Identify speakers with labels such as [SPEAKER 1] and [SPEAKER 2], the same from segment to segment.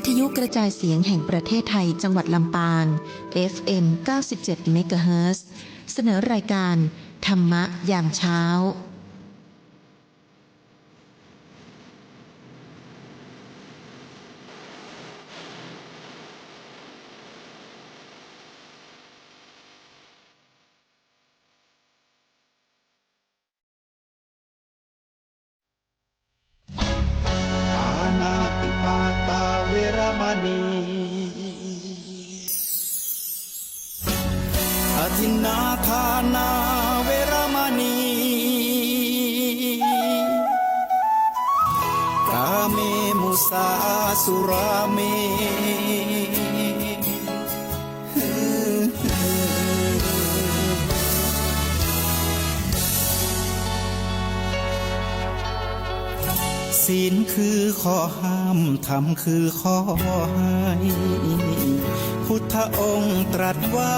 [SPEAKER 1] ทยุกระจายเสียงแห่งประเทศไทยจังหวัดลำปาง FM 97 เมกะเฮิรตซ์เสนอรายการธรรมะยามเช้า
[SPEAKER 2] อทินนาทานาเวรมณีกาเมมุสาสุราเมศีลคือข้อห้ามธรรมคือข้อให้พุทธองค์ตรัสไว้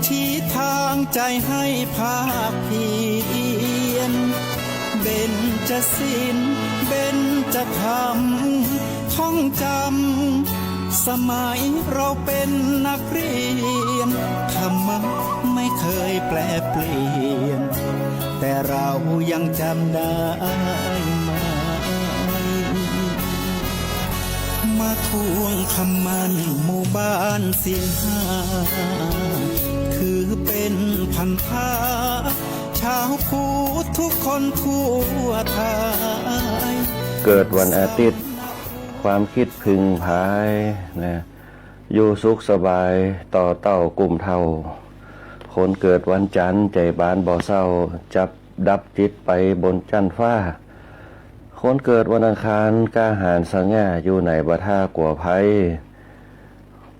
[SPEAKER 2] ชี้ทางใจให้ภาคเพียรเบญจศีลเบญจธรรมท่องจำสมัยเราเป็นนักเรียนธรรมะไม่เคยแปรเปลี่ยนแต่เรายังจำได้มาทวงคำมันหมู่บ้านศีลห้าคือเป็นพันธะชาวพุทธทุกคนทั่วไทย
[SPEAKER 3] เกิดวันอาทิตย์ความคิดพึงพายนะอยู่สุขสบายต่อเต้ากลุ่มเท่าคนเกิดวันจันทร์ใจบานบ่เศร้าจับดับจิตไปบนจันทร์ฟ้าคนเกิดวันอังคารกล้าหาญสง่าอยู่ในบัท่ากลัวภัย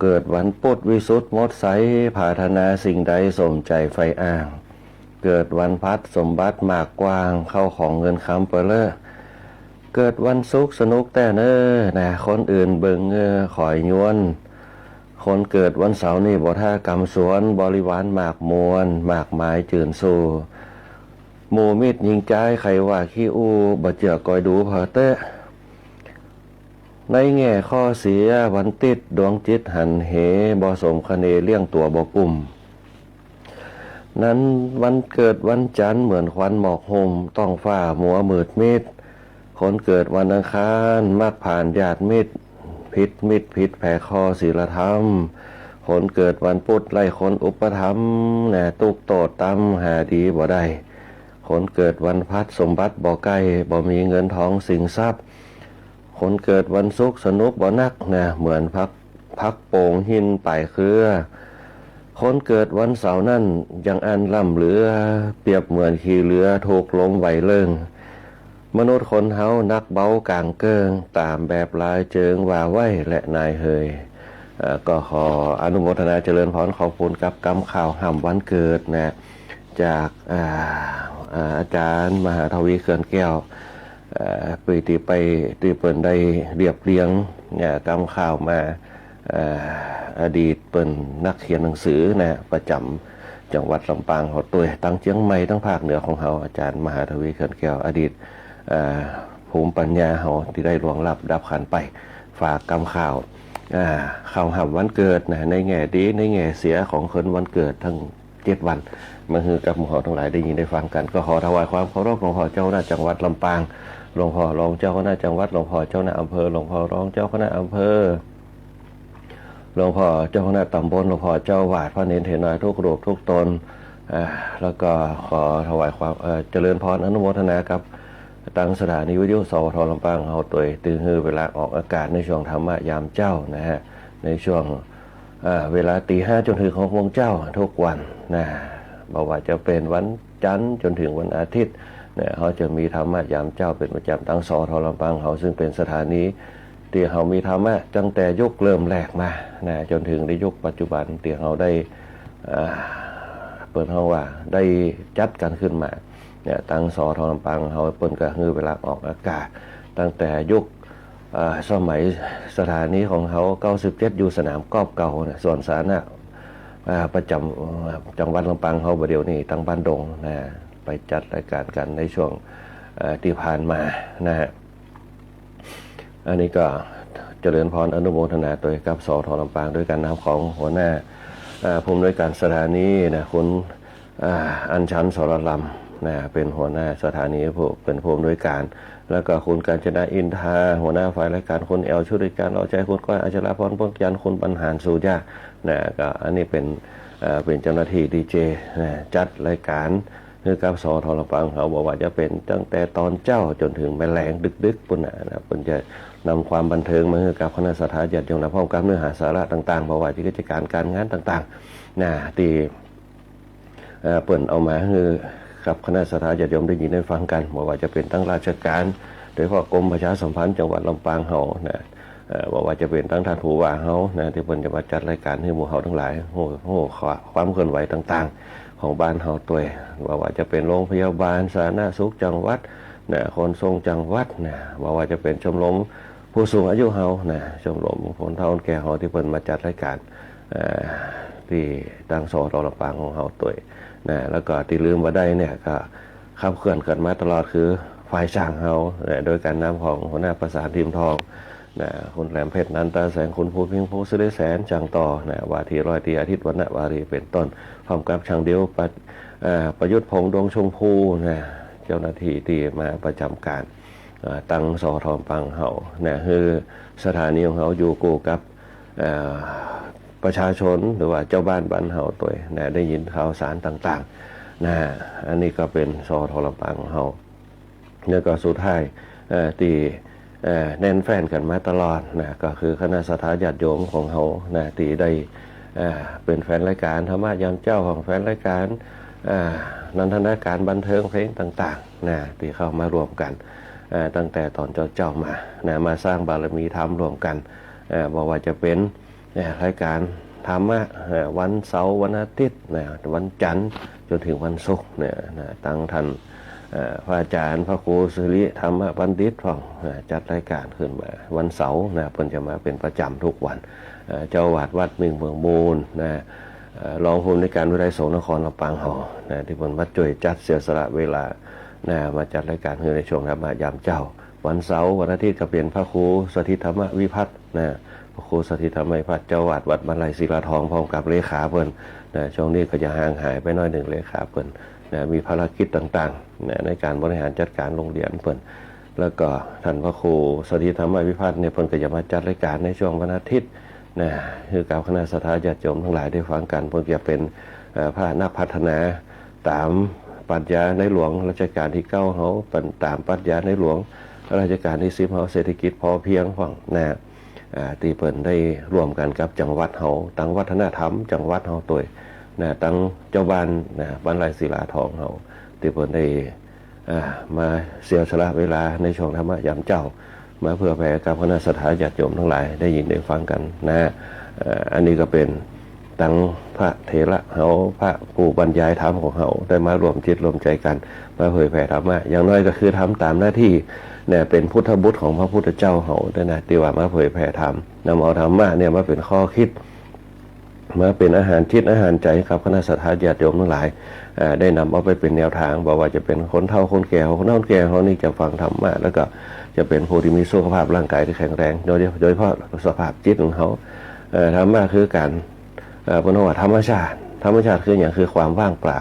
[SPEAKER 3] เกิดวันพุธวิสุทธิ์มดใสปรารถนาสิ่งใดสมใจไฟอ้างเกิดวันพัดสมบัติมากกว้างเข้าของเงินคำเปรอเกิดวันศุกร์สนุกแต่เน้อนะคนอื่นเบิ่งขอยยวนคนเกิดวันเสาร์นี่บ่ท่ากำสวนบริวารมากมวลมากมายจื่นสู่หมู่มิตรยิงใจใครว่าขี้อู้บ่เจือกอยดูพอเตะในแง่ข้อเสียวันติดดวงจิตหันเหบ่สมคะเนเลี้ยงตัวบ่กลุ่มนั้นวันเกิดวันจันทร์เหมือนควันหมอกห่มต้องฟ้ามัวมืดมิดคนเกิดวันอังคารมักผ่านญาติมิตรผิดแผ่ข้อศีลธรรมคนเกิดวันพุธไล่คนอุปถัมภ์แหน่ตุกโตดตำหาดีบ่ได้คนเกิดวันพัดสมบัติบ่ใกล้บ่มีเงินทองสินทรัพย์คนเกิดวันศุกร์สนุกบ่นักนะเหมือนพักโป่งหินป่ายเครือคนเกิดวันเสาร์นั่นยังอันล่ำเหลือเปรียบเหมือนขี่เรือถูกลมไหวเลิ่งมนุษย์คนเฮานักเบากลางเกิงตามแบบลายเจิงว่าไว้และนายเฮยก็ขออนุโมทนาเจริญพรขอบคุณกับกำข่าวห่ำวันเกิดนะจากอาจารย์มหาทวีเขื่อนแก้วไปตีเปิ่นได้เรียบเรียงเนี่ยกำข่าวมาอดีตเปิ่นนักเขียนหนังสือนะประจำจังหวัดลำปางเขาตัวตั้งเชียงใหม่ทั้งภาคเหนือของเขาอาจารย์มหาทวีเขื่อนแก้วอดีตภูมิปัญญาเขาที่ได้ล่วงลับดับขันไปฝากกำข่าวข่าวห่ำวันเกิดนะในแง่ดีในแง่เสียของคนวันเกิดทั้ง7 วันมาคือกับหมู่เขาทั้งหลายได้ยินได้ฟังกันก็ขอถวายความเคารพหลวงพ่อเจ้าคณะจังหวัดลำปางหลวงพ่อรองเจ้าคณะจังหวัดหลวงพ่อเจ้าคณะอำเภอหลวงพ่อรองเจ้าคณะอำเภอหลวงพ่อเจ้าคณะตำบลหลวงพ่อเจ้าวาดพระเนรเถรทุกรูปทุกตนแล้วก็ขอถวายความเจริญพรอนุโมทนากับตั้งสถานีวิทยุสวทลำปางเขาตัวตื่นฮือเวลาออกอากาศในช่วงธรรมะยามเจ้านะฮะในช่วงเวลาตี 5จนถึง6 โมงเจ้าทุกวันนะบอกว่าจะเป็นวันจันทร์จนถึงวันอาทิตย์เนี่ยเขาจะมีธรรมะยามเจ้าเป็นประจำตั้งสทลำปางเขาซึ่งเป็นสถานีที่เขามีธรรมะตั้งแต่ยุคเริ่มแรกมานะจนถึงในยุคปัจจุบันที่เขาได้เปิดห้องว่าได้จัดกันขึ้นมาเนี่ยตั้งสทลำปางเขาเปิดกระหือเวลาออกอากาศตั้งแต่ยุคสมัยสถานีของเขา97อยู่สนามกอล์ฟเก่านะส่วนสาธารณะประจำจังหวัดลำปางเขาประเดี๋ยวนี้ตั้งบ้านดงนะไปจัดรายการกันในช่วงที่ผ่านมานะฮะอันนี้ก็ เจริญพรอนุโมทนาโดยกับสทลำปางด้วยการนำของหัวหน้าผู้อำนวยการสถานีนะคุณอัญชันสรลำนะเป็นหัวหน้าสถานีเป็นผู้อำนวยการแล้วก็คุณกาญจนาอินทาหัวหน้าฝ่ายรายการคุณแอลชุติการเอาใจคุณก้อยอัชราพรพงษ์จันทร์คุณบรรหารสุญานะก็อันนี้เป็นเจ้าหน้าที่ดีเจนะจัดรายการคือกับสทลำปางเขาบอกว่าจะเป็นตั้งแต่ตอนเจ้าจนถึงแมลงดึกๆปุ่นนะปุ่นจะนำความบันเทิงมาให้กับคณะสัตยาญาติโยมพร้อมกับเนื้อหาสาระต่างๆบอกว่ากิจการการงานต่างๆนะที่เปิ่นเอามาคือกับคณะสัตยาญาติโยมได้ยินได้ฟังกันบอกว่าจะเป็นทั้งราชการโดยเฉพาะกรมประชาสัมพันธ์จังหวัดลำปางเฮานะบอกว่าจะเป็นทั้งท่านผู้ว่าเฮานะที่เปิ่นจะมาจัดรายการให้หมู่เฮาทั้งหลายโอ้ความเคลื่อนไหวต่างๆของบ้านเฮาตัวบอกว่าจะเป็นโรงพยาบาลสาธารณสุขจังหวัดนะขนส่งจังหวัดนะบอกว่าจะเป็นชมรมผู้สูงอายุเฮานะชมรมคนเฒ่าคนแก่เฮาที่เพิ่นมาจัดรายการที่ตั้งสทลำปางของเฮาตัวนะแล้วก็ที่ลืมว่าได้เนี่ยก็ขับเคลื่อนกันมาตลอดคือฝ่ายช่างเฮาโดยการนำของหัวหน้าประสานทีมทองนะคุณแหลมเพชรนันตาแสงคุณภูพิงภูสิริแสนจังต่อนะวาทีร้อยตีอาทิตย์วรรณวารีเป็นต้นพร้อมกับช่างเดียวประยุทธ์พงษ์ดวงชมพูนะเจ้าหน้าที่ที่มาประจำการตั้งสทลำปางเฮานะคือสถานีของเฮาอยู่กูกับประชาชนหรือว่าเจ้าบ้านเฮาตัวนะได้ยินข่าวสารต่างๆนะอันนี้ก็เป็นสทลำปางของเฮาแล้วก็สุดท้ายที่แน่นแฟนกันมาตลอดนะก็คือคณะสัตยาญาติโยมของเฮานะที่ได้เป็นแฟนรายการธรรมะยามเจ้าของแฟนรายการนันทนาการบันเทิงเพลงต่างๆนะที่เข้ามารวมกันตั้งแต่ตอนเจ้ามานะมาสร้างบารมีธรรมรวมกันบอกว่าจะเป็นรายการธรรมะวันเสาร์วันอาทิตย์นะวันจันทร์จนถึงวันศุกร์เนี่ยนะตั้งท่านพระอาจารย์พระครูสิริธรรมบัณฑิตของจัดรายการขึ้นมาวันเสาร์นะเพิ่นจะมาเป็นประจำทุกวันเจ้าวัดหนึ่งเมืองมูลนะรองผู้อำนวยการวิทยสงฆ์นครลำปางเฮานะที่เพิ่นมาช่วยจัดเสียสละเวลานะมาจัดรายการในช่วงธรรมยามเจ้าวันเสาร์วันอาทิตย์ก็เป็นพระครูสถิตธรรมวิพัฒน์นะพระครูสถิตธรรมวิพัฒน์เจ้าวัดบรรลัยศิลาทองพร้อมกับเลขาเพิ่นนะช่วงนี้ก็จะห่างหายไปน้อยหนึ่งเลขาเพิ่นนะมีภารกิจต่างๆนะในการบริหารจัดการโรงเรียนเพิ่นแล้วก็ท่านพระครูสถิตธรรมวิพัฒน์เนี่ยเพิ่นก็จะมาจัดรายการในช่วงวันอาทิตย์นะคือกับคณะสัตยาญาติโยมทั้งหลายได้ฟังกันเพิ่นจะเป็นพระนักพัฒนาตามปรัชญาในหลวงรัชกาลที่9เฮาเป็นตามปรัชญาในหลวงรัชกาลที่10เฮาเศรษฐกิจพอเพียงฟังนะที่เพิ่นได้ร่วมกันกับจังหวัดเฮาตั้งวัฒนธรรมจังหวัดเฮาตัวนะตั้งเจ้าบ้านนะบรรลัยศิลาทองเฮาที่เพิ่นได้มาเสียสละเวลาในช่วงธรรมยามเจ้ามาเพื่อแผ่กับคณะสัตยาญาติโยมทั้งหลายได้ยินได้ฟังกันนะอันนี้ก็เป็นตั้งพระเถระเฮาพระผู้บรรยายธรรมของเฮาได้มารวมจิตรวมใจกันมาเผยแผ่ธรรมะอย่างน้อยก็คือทำตามหน้าที่เนี่ยเป็นพุทธบุตรของพระพุทธเจ้าเฮาได้นะที่ว่ามาเผยแผ่ธรรมนำเอาธรรมะเนี่ยมาเป็นข้อคิดมาเป็นอาหารจิตอาหารใจครับคณะสัตยาญาติโยมทั้งหลายได้นำเอาไปเป็นแนวทางบอกว่าจะเป็นคนเฒ่าคนแก่คนเฒ่าคนแก่เขานี่จะฟังธรรมะแล้วก็จะเป็นผู้ที่มีสุขภาพร่างกายที่แข็งแรงโดยเฉพาะสภาพจิตของเขาธรรมะคือการพระนวัตธรรมชาติคืออย่างคือความว่างเปล่า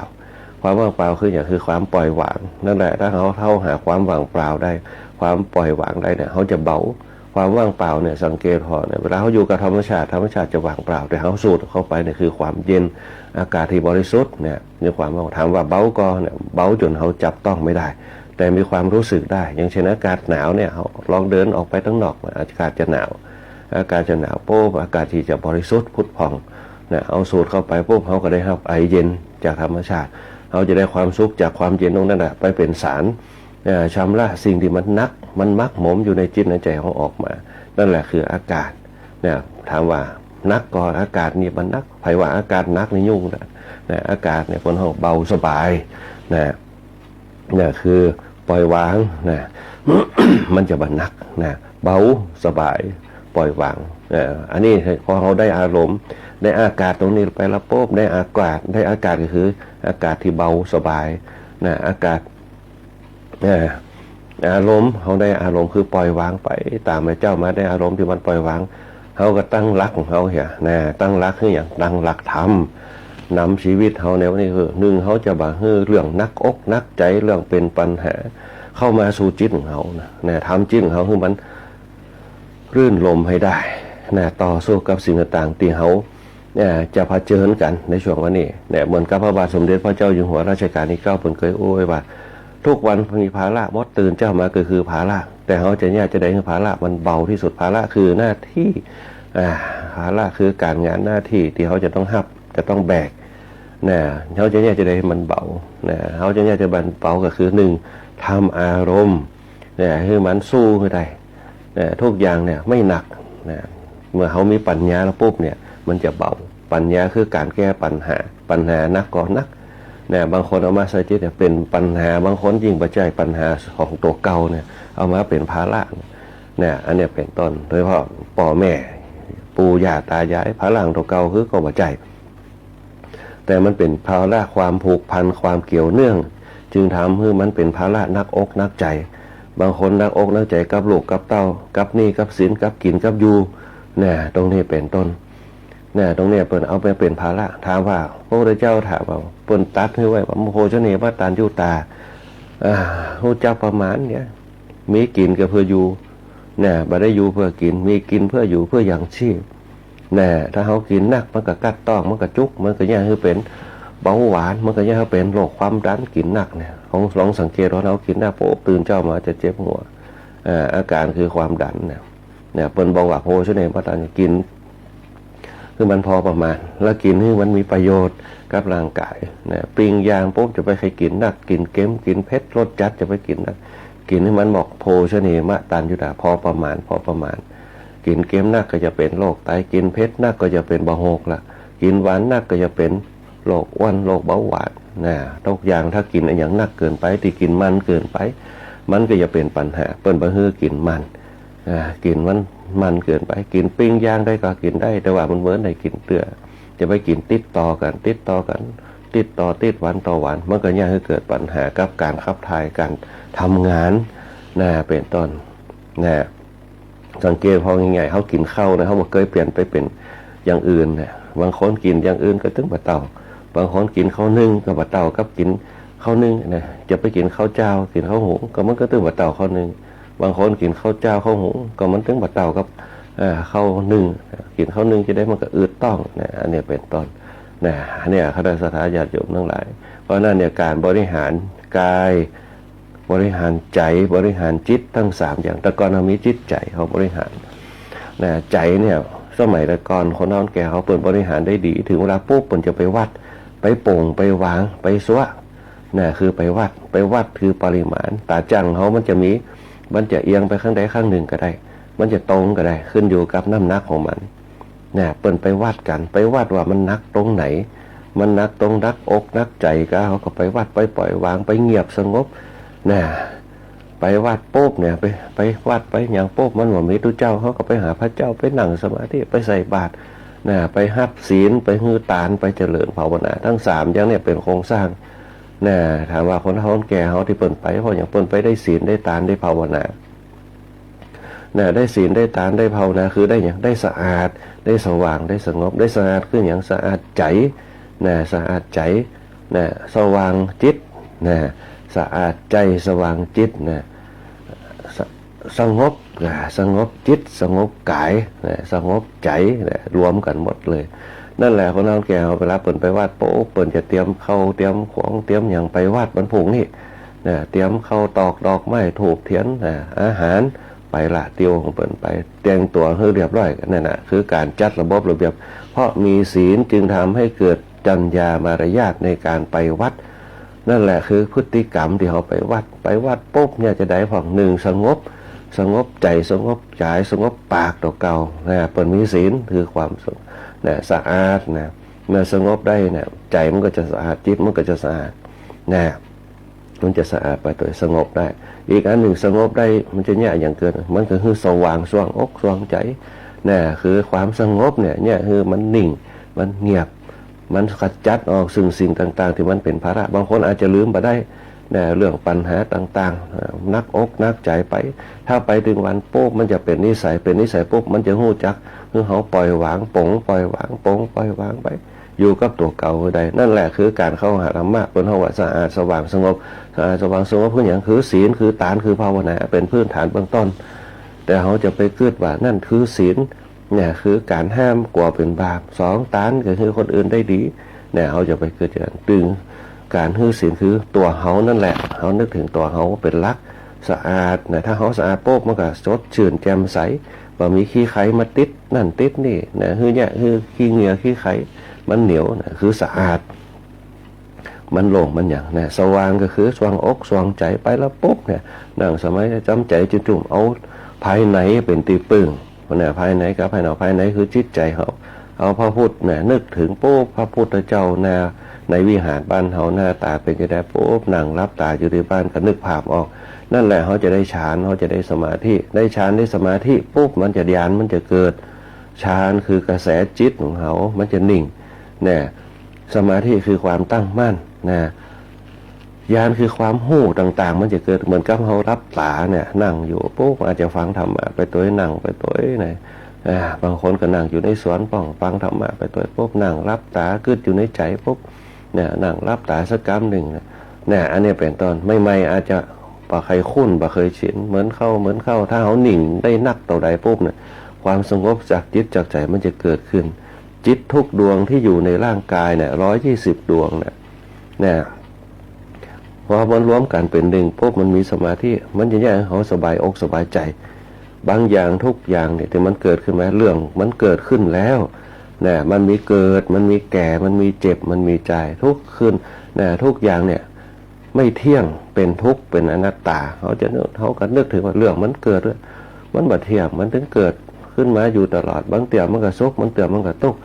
[SPEAKER 3] ความว่างเปล่าคืออย่างคือความปล่อยวางนั่นแหละถ้าเขาเท่าหาความว่างเปล่าได้ความปล่อยวางได้เนี่ยเขาจะเบาความว่างเปล่าเนี่ยสังเกตพอเนี่ยเวลาเขาอยู่กับธรรมชาติจะว่างเปล่าแต่เขาสูดเข้าไปเนี่ยคือความเย็นอากาศที่บริสุทธิ์เนี่ยมีความว่าถามว่าเบาก็เนี่ยเบาจนเขาจับต้องไม่ได้แต่มีความรู้สึกได้อย่างเช่นอากาศหนาวเนี่ยเขาลองเดินออกไปข้างนอกอากาศจะหนาวปุ๊บอากาศที่จะบริสุทธิ์พุทธพองเนี่ยเอาสูดเข้าไปปุ๊บเขาก็ได้รับไอเย็นจากธรรมชาติเขาจะได้ความสุขจากความเย็นตรงนั้นแหละไปเป็นสารชำระสิ่งที่มันมักหมมอยู่ในจิตในใจเขาออกมานั่นแหละคืออากาศเนี่ยถามว่านักก่อนอากาศนี่มันนักไผว่าอากาศนักนี่ยุ่งนะอากาศเนี่ยคนเขาเบาสบายนะเนี่ยคือปล่อยวางนะ มันจะบรรนักนะเบาสบายปล่อยวางอันนี้พอเขาได้อารมณ์ได้อากาศตรงนี้ไปแล้วปุ๊บได้อากาศก็คืออากาศที่เบาสบายนะอากาศ อารมณ์เขาได้อารมณ์คือปล่อยวางไปตามพระเจ้ามาได้อารมณ์ที่มันปล่อยวางเขาก็ตั้งหลักของเขาเหี่ยนะตั้งหลักคืออย่างตั้งหลักธรรมนำชีวิตเขาในวันนี้คือหนึ่งเขาจะบ่าฮือเรื่องนักอกนักใจเรื่องเป็นปัญหาเข้ามาสู่จิตของเขานะทำจิตของเขาคือมันรื่นลมให้ได้นะต่อสู้กับสิ่งต่างๆที่เขาเนี่ยจะเผชิญกันในช่วงวันนี้เนี่ยเหมือนกับพระบาทสมเด็จพระเจ้าอยู่หัวรัชกาลที่ 9เพิ่นเคยโอ้ยว่าทุกวันมีภาระมดตื่นเจ้ามาก็คือภาระแต่เขาจะเนี่ยจะได้คือภาระมันเบาที่สุดภาระคือหน้าที่ภาระคือการงานหน้าที่ที่เขาจะต้องรับจะต้องแบกเนี่ยเขาจะเนี่ยจะได้มันเบาเนี่ยเขาจะเนี่ยจะบันเบาก็คือหนึ่งทำอารมณ์เนี่ยคือมันสู้ไม่ได้เนี่ยทุกอย่างเนี่ยไม่หนักเนี่ยเมื่อเขามีปัญญาแล้วปุ๊บเนี่ยมันจะเบาปัญญาคือการแก้ปัญหานักก่อนนักเนี่ยบางคนเอามาใส่จิตเนี่ยเป็นปัญหาบางคนยิ่งปัจจัยปัญหาของตัวเก่าเนี่ยเอามาเป็นภาระเนี่ยอันนี้เป็นต้นโดยเฉพาะพ่อแม่ปู่ย่าตายายภาระของตัวเก่าคือก็ปัจจัยแต่มันเป็นภาระความผูกพันความเกี่ยวเนื่องจึงทำให้มันเป็นภาระนักอกนักใจบางคนนักอกนักใจกับลูกกับเต้ากับหนี้กับสินกับกินกับอยู่เนี่ยตรงนี้เป็นต้นเนี่ยตรงนี้เปิ่นเอาไปเป็นภาระถามว่าพระพุทธเจ้าถามว่าเปิ่นตัดให้ไว้ว่าโมโหชเนวัตตานยุตาพระเจ้าประมาณเนี่ยมีกินก็เพื่ออยู่เนี่ยบ่ได้อยู่เพื่อกินมีกินเพื่ออยู่เพื่ออย่างชีพเนี่ยถ้าเขากินนักมันก็กัดต้องมันก็จุกมันก็แย่คือเป็นเบาหวานมันก็แย่เป็นโรคความดันกินหนักเนี่ยของลองสังเกตว่าเรากินหน้าโป๊ะตื่นเจ้ามาจะเจ็บหัวอาการคือความดันเนี่ยเปิ่นบอกว่าโมโหชเนวัตตานกินคือมันพอประมาณแล้วกินให้มันมีประโยชน์กับร่างกายนะปิ้งย่างปุ๊บจะไปใครกินนักกินเค็มกินเผ็ดรสจัดจะไปกินนักกินให้มันบอกโภชเนมะตันยุดาพอประมาณกินเค็มนักก็จะเป็นโรคไตกินเผ็ดนักก็จะเป็นเบาหวงละกินหวานนักก็จะเป็นโรคอ้วนโรคเบาหวานนะทุกอย่างถ้ากินอย่างนักเกินไปที่กินมันเกินไปมันก็จะเป็นปัญหาเปิ้นบ่ฮื้อกินมันกินมันเกินไปกินปิ้งย่างได้ก็กินได้แต่ว่ามันเหมือนได้กินเตือจะไปกินติดต่อติดวันต่อวันมันก็ย่าให้เกิดปัญหากับการขับถ่ายการทำงานเป็นต้นสังเกตพอง่ายๆเขากินข้าวนะเขาบอกเคยเปลี่ยนไปเป็นอย่างอื่นเนี่ยบางคนกินอย่างอื่นก็ถึงบะเต่าบางคนกินข้าวนึ่งกับบะเต่ากับกินข้าวนึ่งนะจะไปกินข้าวเจ้ากินข้าวหุงก็มันก็ถึงบะเต่าข้าวนึ่งบางคนกินข้าวเจ้าข้าวหุงก็มันถึงบะเต่ากับข้าวนึ่งกินข้าวนึ่งจะได้มันก็อืดต้องอันนี้เป็นต้นเนี่ยคณะสัตยาติโยมทั้งหลายเพราะนั่นเนี่ยการบริหารกายบริหารใจบริหารจิตทั้ง3อย่างแต่ก่อนเรามีจิตใจเขาบริหารใจเนี่ยสมัยแต่ก่อนคนนอนแก่เขาเปิดบริหารได้ดีถึงเวลาปุ๊บเปิดจะไปวัดไปโป่งไปวางไปซัวคือไปวัดคือปริมาณตาจังเขามันจะเอียงไปข้างใดข้างหนึ่งก็ได้มันจะตรงก็ได้ขึ้นอยู่กับน้ำหนักของมันเปิ่นไปวัดกันไปวัดว่ามันนักตรงไหนมันนักตรงนักอกนักใจก็เขาก็ไปวัดไปปล่อยวางไปเงียบสงบไปวัดปุ๊บเนี่ยไปวัดไปอย่างปุ๊บมันว่ามีตุเจ้าเขาก็ไปหาพระเจ้าไปนั่งสมาธิไปใส่บาตรไปหับศีลไปฮือตานไปเจริญภาวนาทั้ง3อย่างเนี่ยเป็นโครงสร้างถามว่าคนท้องแก่เขาที่เปิ่นไปเพราะอย่างเปิ่นไปได้ศีลได้ตานได้ภาวนาได้ศีลได้ทานได้ภาวนาคือได้อย่างได้สะอาดได้สว่างได้สงบได้สะอาดคืออย่างสะอาดใจสะอาดใจสว่างจิตสะอาดใจสว่างจิตสงบจิตสงบกายสงบใจรวมกันหมดเลยนั่นแหละคนเอาแก่เอาเวลาเปิ่นไปวัดโป๊ะเปิ่นจะเตรียมเข้าเตรียมของเตรียมอย่างไปวัดบรรพุงนี่เตรียมเข้าตอกดอกไม้ถูกเทียนอาหารไปละเตียวของเปิ่นไปเตรียมตัวให้เรียบร้อยนั่นน่ะคือการจัดระบบระเบียบเพราะมีศีลจึงทำให้เกิดจรรยามารยาทในการไปวัดนั่นแหละคือพฤติกรรมที่เขาไปวัดปุ๊บเนี่ยจะได้ผ่องหนึ่งสงบใจสงบใจสงบปากต่อเก่าเปิ่นมีศีลคือความสะอาดเมื่อสงบได้ใจมันก็จะสะอาดจิตมันก็จะสะอาดมันจะสะอาดไปโดยสงบได้อีกอันหนึ่งสงบได้มันจะเนี่ยอย่างเกินมันก็คือสว่างสว่างอกสว่างใจคือความสงบเนี่ยคือมันนิ่งมันเงียบมันขจัดออกสิ่งต่างๆที่มันเป็นภาระบางคนอาจจะลืมไปได้ เนี่ยเรื่องปัญหาต่างๆนักอกนักใจไปถ้าไปถึงวันปุ๊บมันจะเป็นนิสัยปุ๊บมันจะหู้จักคือเขาปล่อยวางปล่อยวางไปอยู่กับตัวเก่าใดนั่นแหละคือการเข้าหาธรรมะเป็นภาวะสะอาดสว่างสงบคืออย่างคือศีลคือตานคือภาวนาเป็นพื้นฐานเบื้องต้นแต่เขาจะไปเกิดว่านั่นคือศีลเนี่ยคือการห้ามกลัวเป็นบาปสองตานก็คือคนอื่นได้ดีเนี่ยเขาจะไปเกิดอย่างตึงการฮื้อศีลคือตัวเขานั่นแหละเขานึกถึงตัวเขาเป็นลักสะอาดนะถ้าเขาสะอาดปุ๊บมันก็สดชื่นแจ่มใสบ่มีขี้ไขมาติดนั่นติดนี่นะฮื้อเนี่ยฮื้อขี้เหงื่อขี้ไขมันเหนียวนะคือสะอาดมันโล่งมันอย่างนะสว่างก็คือสว่างอกสว่างใจไปแล้วปุ๊บเนี่ยนั่งสมัยจำใจจุ่มเอาภายในเป็นตีปึ้งเนี่ยภายในกับภายนอกภายในคือจิตใจเขาเอาพระพุทธเนี่ยนึกถึงปุ๊บพระพุทธเจ้านะในวิหารบ้านเขาหน้าตาเป็นจะได้ปุ๊บนั่งรับตาอยู่ที่บ้านก็นึกภาพออกนั่นแหละเขาจะได้ฌานเขาจะได้สมาธิได้ฌานได้สมาธิปุ๊บมันจะญาณมันจะเกิดฌานคือกระแสจิตของเขามันจะนิ่งเนี่ยสมาธิคือความตั้งมั่นนะญาณคือความหู้ต่างๆมันจะเกิดเหมือนกับเขารับตาเนี่ยนั่งอยู่ปุ๊บอาจจะฟังธรรมะไปตัวนั่งไปตัวเนี่ยบางคนก็นั่งอยู่ในสวนป้องฟังธรรมะไปตัวปุ๊บนั่งรับตาเกิดอยู่ในใจปุ๊บเนี่ยนั่งรับตาสักกำหนึ่งเนี่ยอันนี้เป็นตอนไม่อาจจะบ่เคยคุ้นบ่เคยชินเหมือนเข้าถ้าเขาหนิ่งได้นักต่อใดปุ๊บเนี่ยความสงบจากจิตจากใจมันจะเกิดขึ้นจิตทุกดวงที่อยู่ในร่างกายเนี่ย120 ดวงเนี่ยพอมันรวมกันเป็นหนึ่งปุ๊บมันมีสมาธิมันจะแยกเขาสบายอกสบายใจบางอย่างทุกอย่างเนี่ยที่มันเกิดขึ้นมาเรื่องมันเกิดขึ้นแล้วเนี่ยมันมีเกิดมันมีแก่มันมีเจ็บมันมีใจทุกขึ้นเนี่ยทุกอย่างเนี่ยไม่เที่ยงเป็นทุกข์เป็นอนัตตาเขาก็นึกถึงว่าเรื่องมันเกิดมันบ่เที่ยงมันถึงเกิดขึ้นมาอยู่ตลอดบางเตี่ยมันก็สุขบางเตี่ยมันก็ทุกข์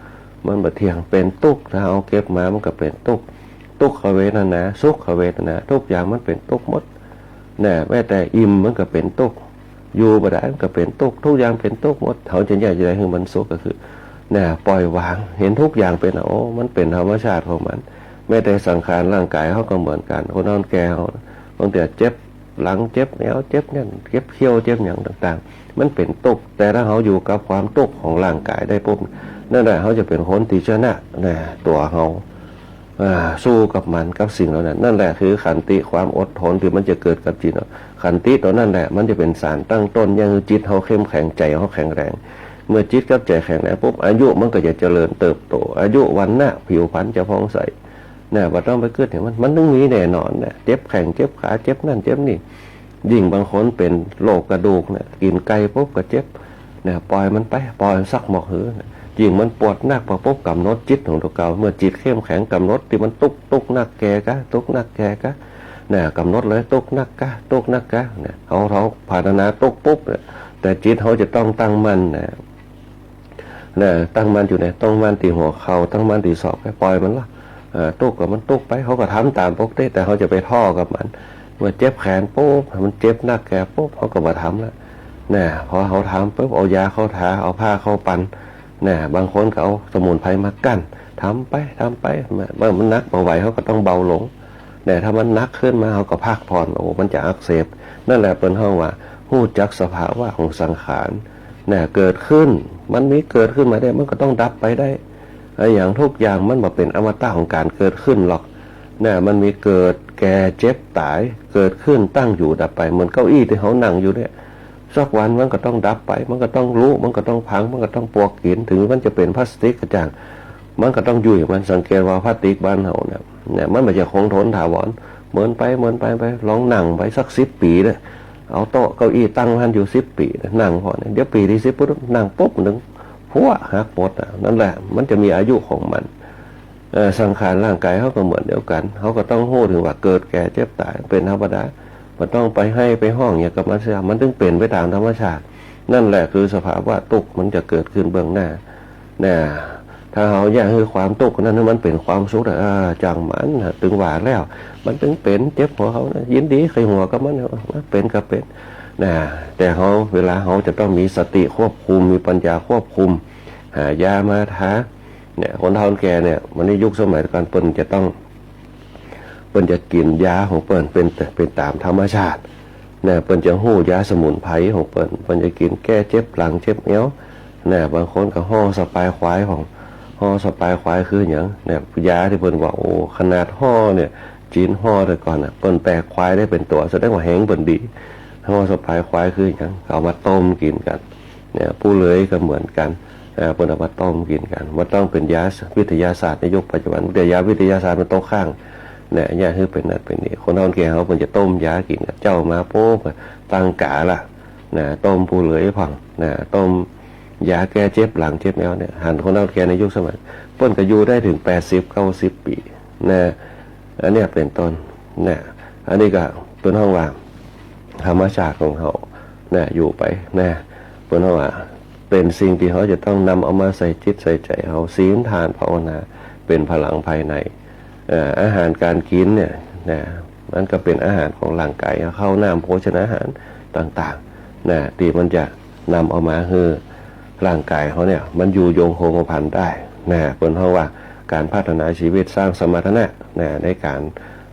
[SPEAKER 3] มันบ่เที่ยงเป็นทุกข์ถ้าเอาเก็บมามันก็เป็นทุกข์ทุกขเวทนาสุขเวทนาทุกอย่างมันเป็นทุกข์หมดเนี่ยแม้แต่อิ่มมันก็เป็นทุกข์อยู่บ่ได้มันก็เป็นทุกข์ทุกอย่างเป็นทุกข์หมดเขาจะแยกจะได้คือมันสุขก็คือเนี่ยปล่อยวางเห็นทุกอย่างเป็นมันเป็นธรรมชาติของมันแม้แต่สังขารร่างกายเขาก็เหมือนกันคนนอนแก่เขาบางทีเจ็บหลังเจ็บแนวเจ็บเนี่ยเจ็บเขี้ยวเจ็บอย่างต่างๆมันเป็นทุกข์แต่ถ้าเขาอยู่กับความทุกข์ของร่างกายได้ปุ๊บนั่นแหละเขาจะเป็นคนที่ชนะเนี่ยตัวเขาสู้กับมันกับสิ่งเหล่านั้นนั่นแหละคือขันติความอดทนที่มันจะเกิดกับจิตขันติตัวนั่นแหละมันจะเป็นสารตั้งต้นยังจิตเขาเข้มแข็งใจเขาแข็งแรงเมื่อจิตกับใจแข็งแรงปุ๊บอายุมันก็จะเจริญเติบโตอายุวันหน้าผิวพรรณจะผ่องใสเนี่ยบ่ต้องไปเกิดเห็นมันต้องมีแน่นอนเนี่ยเจ็บแข้งเจ็บขาเจ็บนั่นเจ็บนี่ยิ่งบางคนเป็นโรคกระดูกเนี่ยกินไก่ปุ๊บก็เจ็บเนี่ยปล่อยมันไปปล่อยซักหมอกหือยิ่งมันปวดหนักพอปุ๊บกำหนดจิตของตัวเก่าเมื่อจิตเข้มแข็งกำหนดที่มันตุกนักแกกะตุกนักแกกะเนี่ยกำหนดเลยตุกนักกะตุกนักกะเนี่ยเขาภาวนาตุกปุ๊บเนี่ยแต่จิตเขาจะต้องตั้งมั่นเนี่ยตั้งมั่นอยู่ในต้องมั่นที่หัวเข่าตั้งมั่นที่ศอกไปปล่อยมันละตุกกับมันตุกไปเขาก็ทำตามปกติแต่เขาจะไปท่อกับมันเมื่อเจ็บแขนปุ๊บมันเจ็บนักแกปุ๊บเขาก็มาทำแล้วเนี่ยพอเขาทำปุ๊บเอายาเข้าทาเอาผ้าเข้าปั่นเนี่ยบางคนก็เอาสมุนไพรมากั้นทำไปเมื่อมันนักเบาไหวเขาก็ต้องเบาลงเนี่ยถ้ามันนักขึ้นมาเขาก็พักผ่อนมันจะอักเสบนั่นแหละเป็นห้องว่าหู้จักสภาวะของสังขารเนี่ยเกิดขึ้นมันมีเกิดขึ้นมาได้มันก็ต้องดับไปได้อย่างทุกอย่างมันบ่เป็นอมตะของการเกิดขึ้นหรอกเนี่ยมันมีเกิดแก่เจ็บตายเกิดขึ้นตั้งอยู่ดับไปเหมือนเก้าอี้ที่เขานั่งอยู่เนี่ยสักวันมันก็ต้องดับไปมันก็ต้องรู้มันก็ต้องพังมันก็ต้องปวกกินถึงมันจะเป็นพลาสติกกระจ่างมันก็ต้องยุ่ยมันสังเกตว่าพลาสติกบ้านเราเนี่ยมันไม่จะคงทนถาวรเหมือนไปลองนั่งไปสัก10 ปีเลยเอาโต๊ะเก้าอี้ตั้งพันอยู่10 ปีนั่งพอเนี่ยเดี๋ยวปีที่10ปุ๊บนั่งปุ๊บหนึ่งหัวหักหมดนั่นแหละมันจะมีอายุของมันสังขารร่างกายเขาก็เหมือนเดียวกันเขาก็ต้องรู้ถึงว่าเกิดแก่เจ็บตายเป็นธรรมดามันต้องไปให้ไปห้องอย่างกับมันถึงเป็นไปตามธรรมชาตินั่นแหละคือสภาวะทุกข์มันจะเกิดขึ้นเบื้องหน้าเนี่ยถ้าเขาอยากให้ความทุกข์นั้นมันเป็นความสุขจังมันถึงว่าแล้วมันถึงเป็นเจ็บหัวเขายินดีใครหัวก็มันเป็นก็เป็นนะแต่เขาเวลาเขาจะต้องมีสติควบคุมมีปัญญาควบคุมหายามาทาเนี่ยคนเฒ่าคนแก่เนี่ยมันในยุคสมัยก่อนเปิ้นจะต้อง ปิ้นจะกินยาของเปิ้นเป็นตามธรรมชาตินะเปิ้นจะฮู้ยาสมุนไพรของเปิ้นจะกินแก้เจ็บหลังเจ็บเอวนะบางคนก็ห่อสปายควายของห่อสปายควายคือหยังเนี่ยยาที่เปิ้นว่าโอ้ขนาดห่อเนี่ยจีนห่อแต่ก่อนน่ะเปิ้นแปลควายได้เป็นตัวแสดงว่าแห้งเปิ้นดีห่อสปายควายคือหยังเอามาต้มกินกันเนี่ยผู้เลื้อยก็เหมือนกันเปิ้นเอามาต้มกินกันมันต้องเป็นยาวิทยาศาสตร์ในยุคปัจจุบันแต่ยาวิทยาศาสตร์มันตกข้างเนี่ยยาคือเป็นนั่นเป็นนี่คนเฒ่าแก่เขาเพิ่นจะต้มยากินกันเจ้ามาโป๊กตั้งกะล่ะนะต้มผู้เลื้อยพังนะต้มยาแก้เจ็บหลังเจ็บแนวเนี่ยหันคนเฒ่าแก่ในยุคสมัยเปิ้นก็อยู่ได้ถึง80-90 ปีนะอันนี้เป็นต้นนะอันนี้ก็เป็นห้องว่าธรรมชาติของเขานะอยู่ไปนะเป็นห้องว่าเป็นสิ่งที่เขาจะต้องนำเอามาใส่จิตใส่ใจเขาศีลทานภาวนาเป็นพลังภายในอาหารการกินเนี่ยนะมันก็เป็นอาหารของร่างกายเข้าน้ำโภชนาอาหารต่างๆนะที่มันจะนำเอามาคือร่างกายเขาเนี่ยมันอยู่ยงคงกระพันได้นะเป็นเพราะว่าการพัฒนาชีวิตสร้างสมรรถนะนะในการ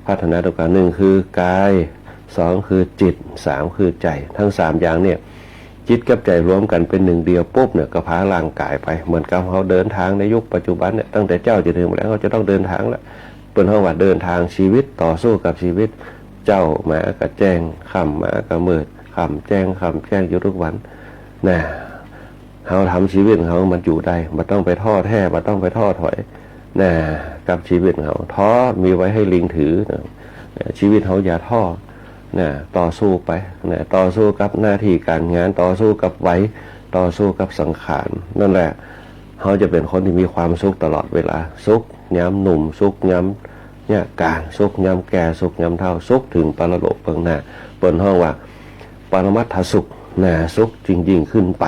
[SPEAKER 3] พัฒนาตัวการ1คือกาย2คือจิต3คือใจทั้ง3อย่างเนี่ยจิตกับใจรวมกันเป็นหนึ่งเดียวปุ๊บเนี่ยก็พาร่างกายไปเหมือนกับเขาเดินทางในยุคปัจจุบันเนี่ยตั้งแต่เจ้าจะถึงแล้วเขาจะต้องเดินทางแล้วเป็นเพราะว่าเดินทางชีวิตต่อสู้กับชีวิตเจ้ามากับแจ้งค่ำมากับมืดค่ำแจ้งอยู่ทุกวันนะเขาทำชีวิตเขามันอยู่ได้มันต้องไปท้อแท้มันต้องไปท้อถอยนะกับชีวิตเขาท้อมีไว้ให้ลิงถือนะชีวิตเขาอย่าท้อนะต่อสู้ไปนะต่อสู้กับหน้าที่การงานต่อสู้กับไว้ต่อสู้กับสังขารนั่นแหละเขาจะเป็นคนที่มีความสุขตลอดเวลาสุขย้ำหนุ่มสุขย้ำเนี่ยกลางสุขย้ำแก่สุขย้ำเท่าสุขถึงปรโลกเบื้องหน้าเปิดห้องว่าปรมัตถสุขนะสุขจริงๆขึ้นไป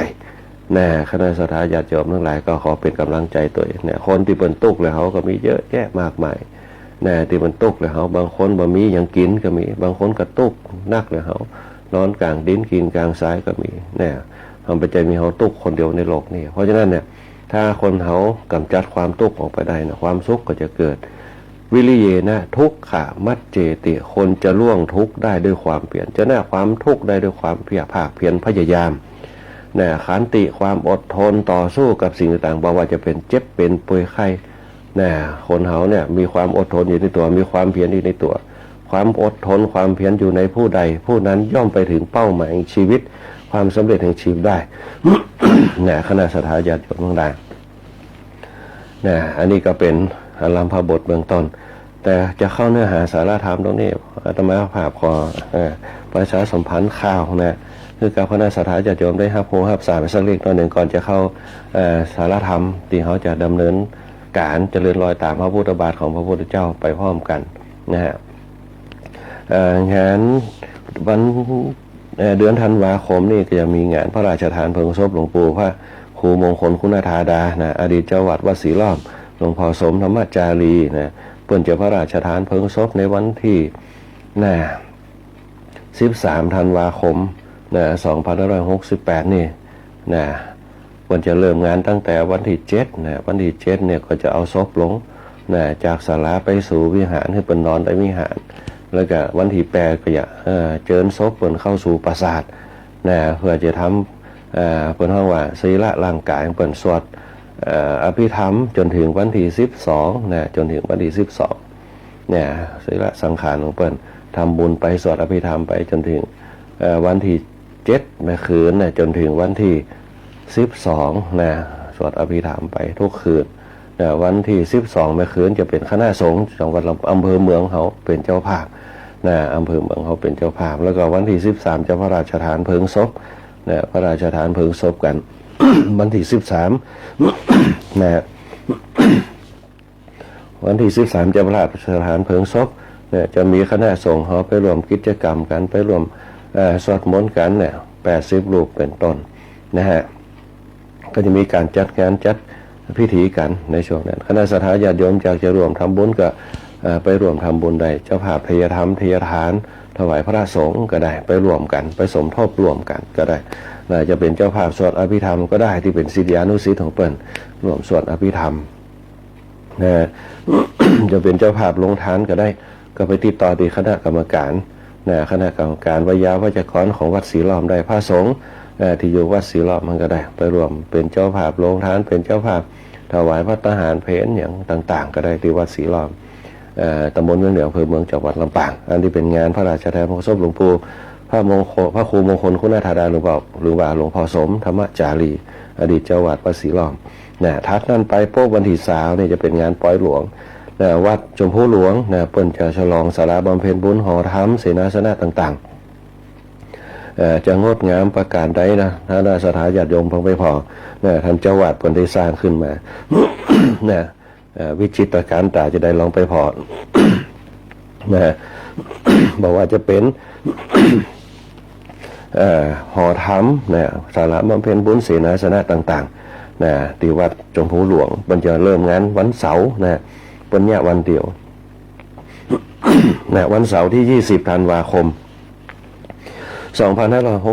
[SPEAKER 3] นะคณะสัตยาญาติโยมทั้งหลายก็ขอเป็นกำลังใจตัวเองเนี่ยคนที่เป็นตุกเลยเขาก็มีเยอะแยะมากมายนะที่มันตุกเลยเขาบางคนบ่มีอย่างกินก็มีบางคนก็ตุกนักเลยเขานอนกลางดินกินกลางทรายก็มีเนี่ยมันเป็นใจมีเขาตุกคนเดียวในโลกนี้เพราะฉะนั้นเนี่ยถ้าคนเขากำจัดความตุกออกไปได้นะความสุขก็จะเกิดวิริเยนะทุกขะมัจเจติคนจะล่วงทุกข์ได้ด้วยความเพียรจะหน้าความทุกข์ได้ด้วยความเพียรภาคเพียรพยายามนะขันติความอดทนต่อสู้กับสิ่งต่างๆบอกว่าจะเป็นเจ็บเป็นป่วยไข้นะคนเขาเนี่ยมีความอดทนอยู่ในตัวมีความเพียรอยู่ในตัวความอดทนความเพียรอยู่ในผู้ใดผู้นั้นย่อมไปถึงเป้าหมายแห่งชีวิตความสำเร็จแห่งชีวิตได้ นะคณะสัตยาญาติโยมทั้งหลายนะอันนี้ก็เป็นอารมพบทเบื้องต้นแต่จะเข้าเนื้อหาสาระธรรมตรงนี้อาตมาภาพขอประชาสัมพันธ์ข่าวนะคือการคณะสัตยาญาติโยมได้รับรู้รับทราบไปสักเล็กน้อยหนึ่งก่อนจะเข้าสาระธรรมที่เขาจะดำเนินการเจริญรอยตามพระพุทธบาทของพระพุทธเจ้าไปพร้อมกันนะฮะงานวันเดือนธันวาคมนี่ก็จะมีงานพระราชทานเพลิงศพหลวงปู่พระครูมงคลคุณธาดานะอดีตเจ้าวัดวัดศรีล้อมหลวงพ่อสมธรรมจารีนะเปิ่นจะพระราชทานเพลิงศพในวันที่13 ธันวาคม2568นี่นะวันจะเริ่มงานตั้งแต่วันที่7นะวันที่7เนี่ยก็จะเอาศพลงนะจากศาลาไปสู่วิหารให้เปิ่นนอนในวิหารแล้วก็วันที่8ก็จะเจิญศพเปิ่นเข้าสู่ปราสาทนะเพื่อจะทำเปิ่นห้องว่าศีละร่างกายเปิ่นสวดอภิธรรมจนถึงวันที่12นะจนถึงวันที่12เนี่ยศีละสังขารของเปิ่นทำบุญไปสวดอภิธรรมไปจนถึงวันที่7เมื่อคืนนะจนถึงวันที่12นะสวดอภิธรรมไปทุกคืนนะวันที่12เมื่อคืนจะเป็นคณะสงฆ์จังหวัดอำเภอเมืองเขาเป็นเจ้าภาพนะอำเภอเมืองเขาเป็นเจ้าภาพแล้วก็วันที่13จะพระราชทานเพลิงศพนะพระราชทานเพลิงศพกัน วันที่13นะวันที่13จะพระราชทานเพลิงศพเนี่ยจะมีคณะสงฆ์เขาไปร่วมกิจกรรมกันไปร่วมสวดมนต์กันเนี่ย80 รูปเป็นต้นนะฮะก็จะมีการจัดงานจัดพิธีกันในช่วงนั้นคณะสัตยาญาติโยมอยากจะร่วมทำบุญก็ไปร่วมทำบุญได้เจ้าภาพทายธรรมทายทานถวายพระสงฆ์ก็ได้ไปร่วมกันไปสมทบร่วมกันก็ได้จะเป็นเจ้าภาพสวดอภิธรรมก็ได้ที่เป็นศิษยานุศิษย์ของเปิ้นร่วมสวดอภิธรรมนะ จะเป็นเจ้าภาพลงทานก็ได้ ก็ไปติดต่อที่คณะกรรมการคณะกรรมการวิยาวัจกรของวัดศรีล้อมได้พระสงฆ์ที่อยู่วัดศรีล้อมมันก็ได้ไปรวมเป็นเจ้าภาพโรงทานเป็นเจ้าภาพถวายพระทหารเพลอย่างต่างๆก็ได้ที่วัดศรีล้อมตำบลเมืองเหนืออำเภอเมืองจังหวัดลำปางอันที่เป็นงานพระราชทานพระศพหลวงปู่พระครูมงคลคุณธาดาหรือว่าหลวงพ่อสมธรรมจารีอดีตเจ้าวาดวัดศรีล้อมทัดนั่นไปโป๊บวันที่20นี่จะเป็นงานปล่อยหลวงวัดชมพูหลวงเปิ้นจะฉลองศาลาบำเพ็ญบุญหอธรรมเสนาสนะต่างๆจะงดงามประการใดนะถ้าสถานญาติโยมเพิ่งไปพอท่านเจ้าวาดเปิ้นได้สร้างขึ้นมา วิจิตรการตาจะได้ลองไปพอ บอกว่าจะเป็น หอธรรมศาลาบำเพ็ญบุญเสนาสนะต่างๆที่วัดชมพูหลวงมันจะเริ่มงานวันเสาร์เป็นเนี่ยวันเดียว วันเสาร์ที่20ธันวาคม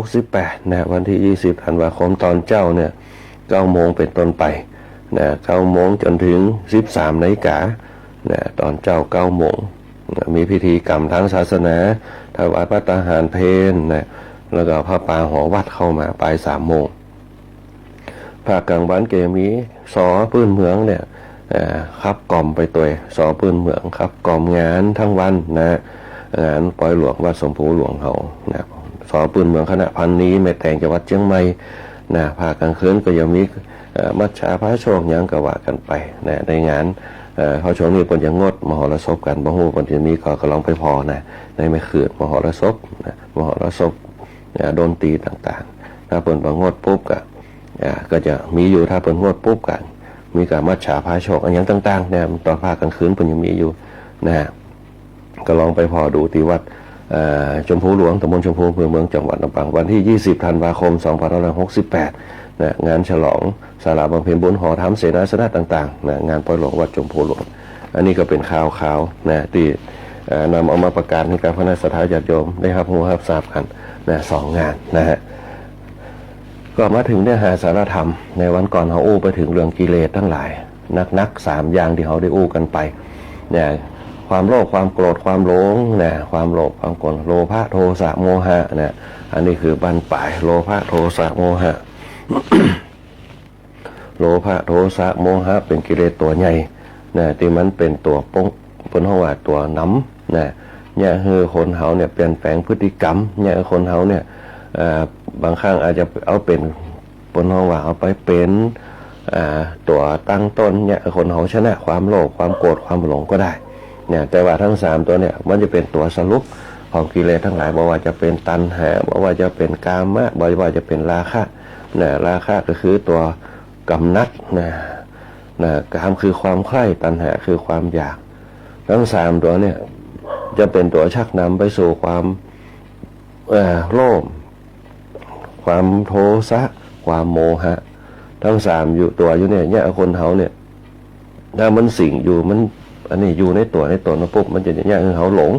[SPEAKER 3] 2568วันที่20ธันวาคมตอนเจ้าเนี่ย9 โมงเป็นต้นไป9 โมงจนถึง13 นาฬิกาตอนเจ้า9 โมงมีพิธีกรรมทางศาสนาถวายพระทหารเพลแล้วก็พระป่าหอวัดเข้ามาปลาย3 โมงภาคกลางวันเกมีสอปื้นเมืองเนี่ยขับกล่อมไปตัวสอปื้นเมืองขับกล่อมงานทั้งวันงานปล่อยหลวงวัดสมภูหลวงเขาสอปื้นเมืองคณะพันนี้แม่แต่งจังหวัดเชียงใหม่ภาคกลางคืนก็ยังมีมัชฌาพระโชคยังกว่ากันไปในงานเขาช่วงนี้เพิ่นจะงดมหรสพกันบ่ฮู้เพิ่นจะมีก็ลองไปพอในไม่คืนมหรสพมหรสพดนตรีต่างๆถ้าเพิ่นบ่งดปุ๊บก็จะมีอยู่ถ้าเพิ่นงดปุ๊บกันมีการมัชฌาพระโชคอันอย่างต่างๆตอนภาคกลางคืนเพิ่นยังมีอยู่ก็ลองไปพอดูที่วัดชมพูหลวงตำบลชมพูอำเภอเมืองจังหวัดลำปางวันที่20ธันวาคม2568งานฉลองศาลาบำเพ็ญบุญหอธรรมเสนาสนะต่างๆงานปล่อยหลวงวัดชมพูหลวงอันนี้ก็เป็นข่าวที่นำเอามาประกาศให้กับคณะสัตยาญาติโยมได้รับรู้รับทราบกัน2 งานก็มาถึงเนื้อหาสารธรรมในวันก่อนเขาอู้ไปถึงเรื่องกิเลสทั้งหลายนัก3 อย่างที่เขาได้อู้กันไปความโลภความโกรธความหลงความโลภความโกรธโลภะโทสะโมหะอันนี้คือบั้นปลายโลภะโทสะโมหะ โลภะโทสะโมหะเป็นกิเลสตัวใหญ่ที่มันเป็นตัวป้องบนห้องว่าตัวน้ำเนี่ยคือคนเขาเนี่ยเปลี่ยนแปลงพฤติกรรมเนี่ยคนเขาเนี่ยบางครั้งอาจจะเอาเป็นบนห้องว่าเอาไปเป็นตัวตั้งต้นเนี่ยคนเขาชนะความโลภความโกรธความหลงก็ได้แต่ว่าทั้ง3ตัวเนี่ยมันจะเป็นตัวสรุปของกิเลสทั้งหลายบอกว่าจะเป็นตัณหาบอกว่าจะเป็นกามะบอกว่าจะเป็นราคะราคะก็คือตัวกำนัดกามคือความใคร่ตัณหาคือความอยากทั้ง3ตัวเนี่ยจะเป็นตัวชักนำไปสู่ความโลภความโทสะความโมหะทั้ง3อยู่ตัวอยู่เนี่ยคนเขาเนี่ยถ้ามันสิ่งอยู่มันอันนี้อยู่ในตัวนะปุ๊บมันจะเนี่ยเขาหลง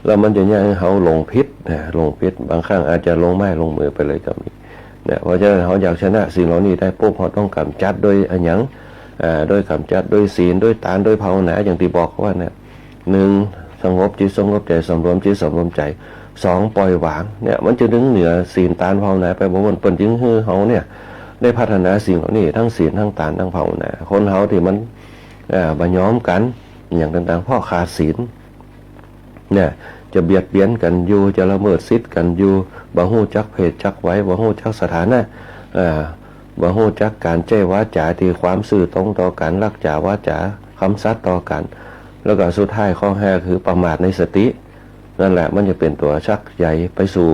[SPEAKER 3] แล้วมันจะเนี่ยเขาหลงพิษหลงพิษบางครั้งอาจจะลงไม้ลงมือไปเลยก็มีเพราะฉะนั้นเขาอยากชนะสิ่งเหล่านี้ได้ปุ๊บเขาต้องกำจัดโดยอันยังโดยกำจัดโดยศีลโดยทานโดยภาวนาอย่างที่บอกว่าเนี่ย1สงบจิตสงบใจสำรวมจิตสำรวมใจ2ปล่อยวางเนี่ยมันจะดึงเหนือศีลทานภาวนาไปบนเปิ้นจึงคือเขาเนี่ยได้พัฒนาสิ่งเหล่านี้ทั้งศีลทั้งทานทั้งภาวนาคนเขาที่มันบัญย้อมกันอย่างต่างๆเพราะขาดศีลเนี่ยจะเบียดเบียนกันอยู่จะละเมิดสิทธิ์กันอยู่บ่ฮู้จักเพศจักไว้บ่ฮู้จักสถานะบ่ฮู้จักการเจ้วาจาที่ความซื่อตรงต่อกันรักษาวาจาคำสัตย์ต่อกันแล้วก็สุดท้ายข้อ5คือประมาทในสตินั่นแหละมันจะเป็นตัวชักใหญ่ไปสู่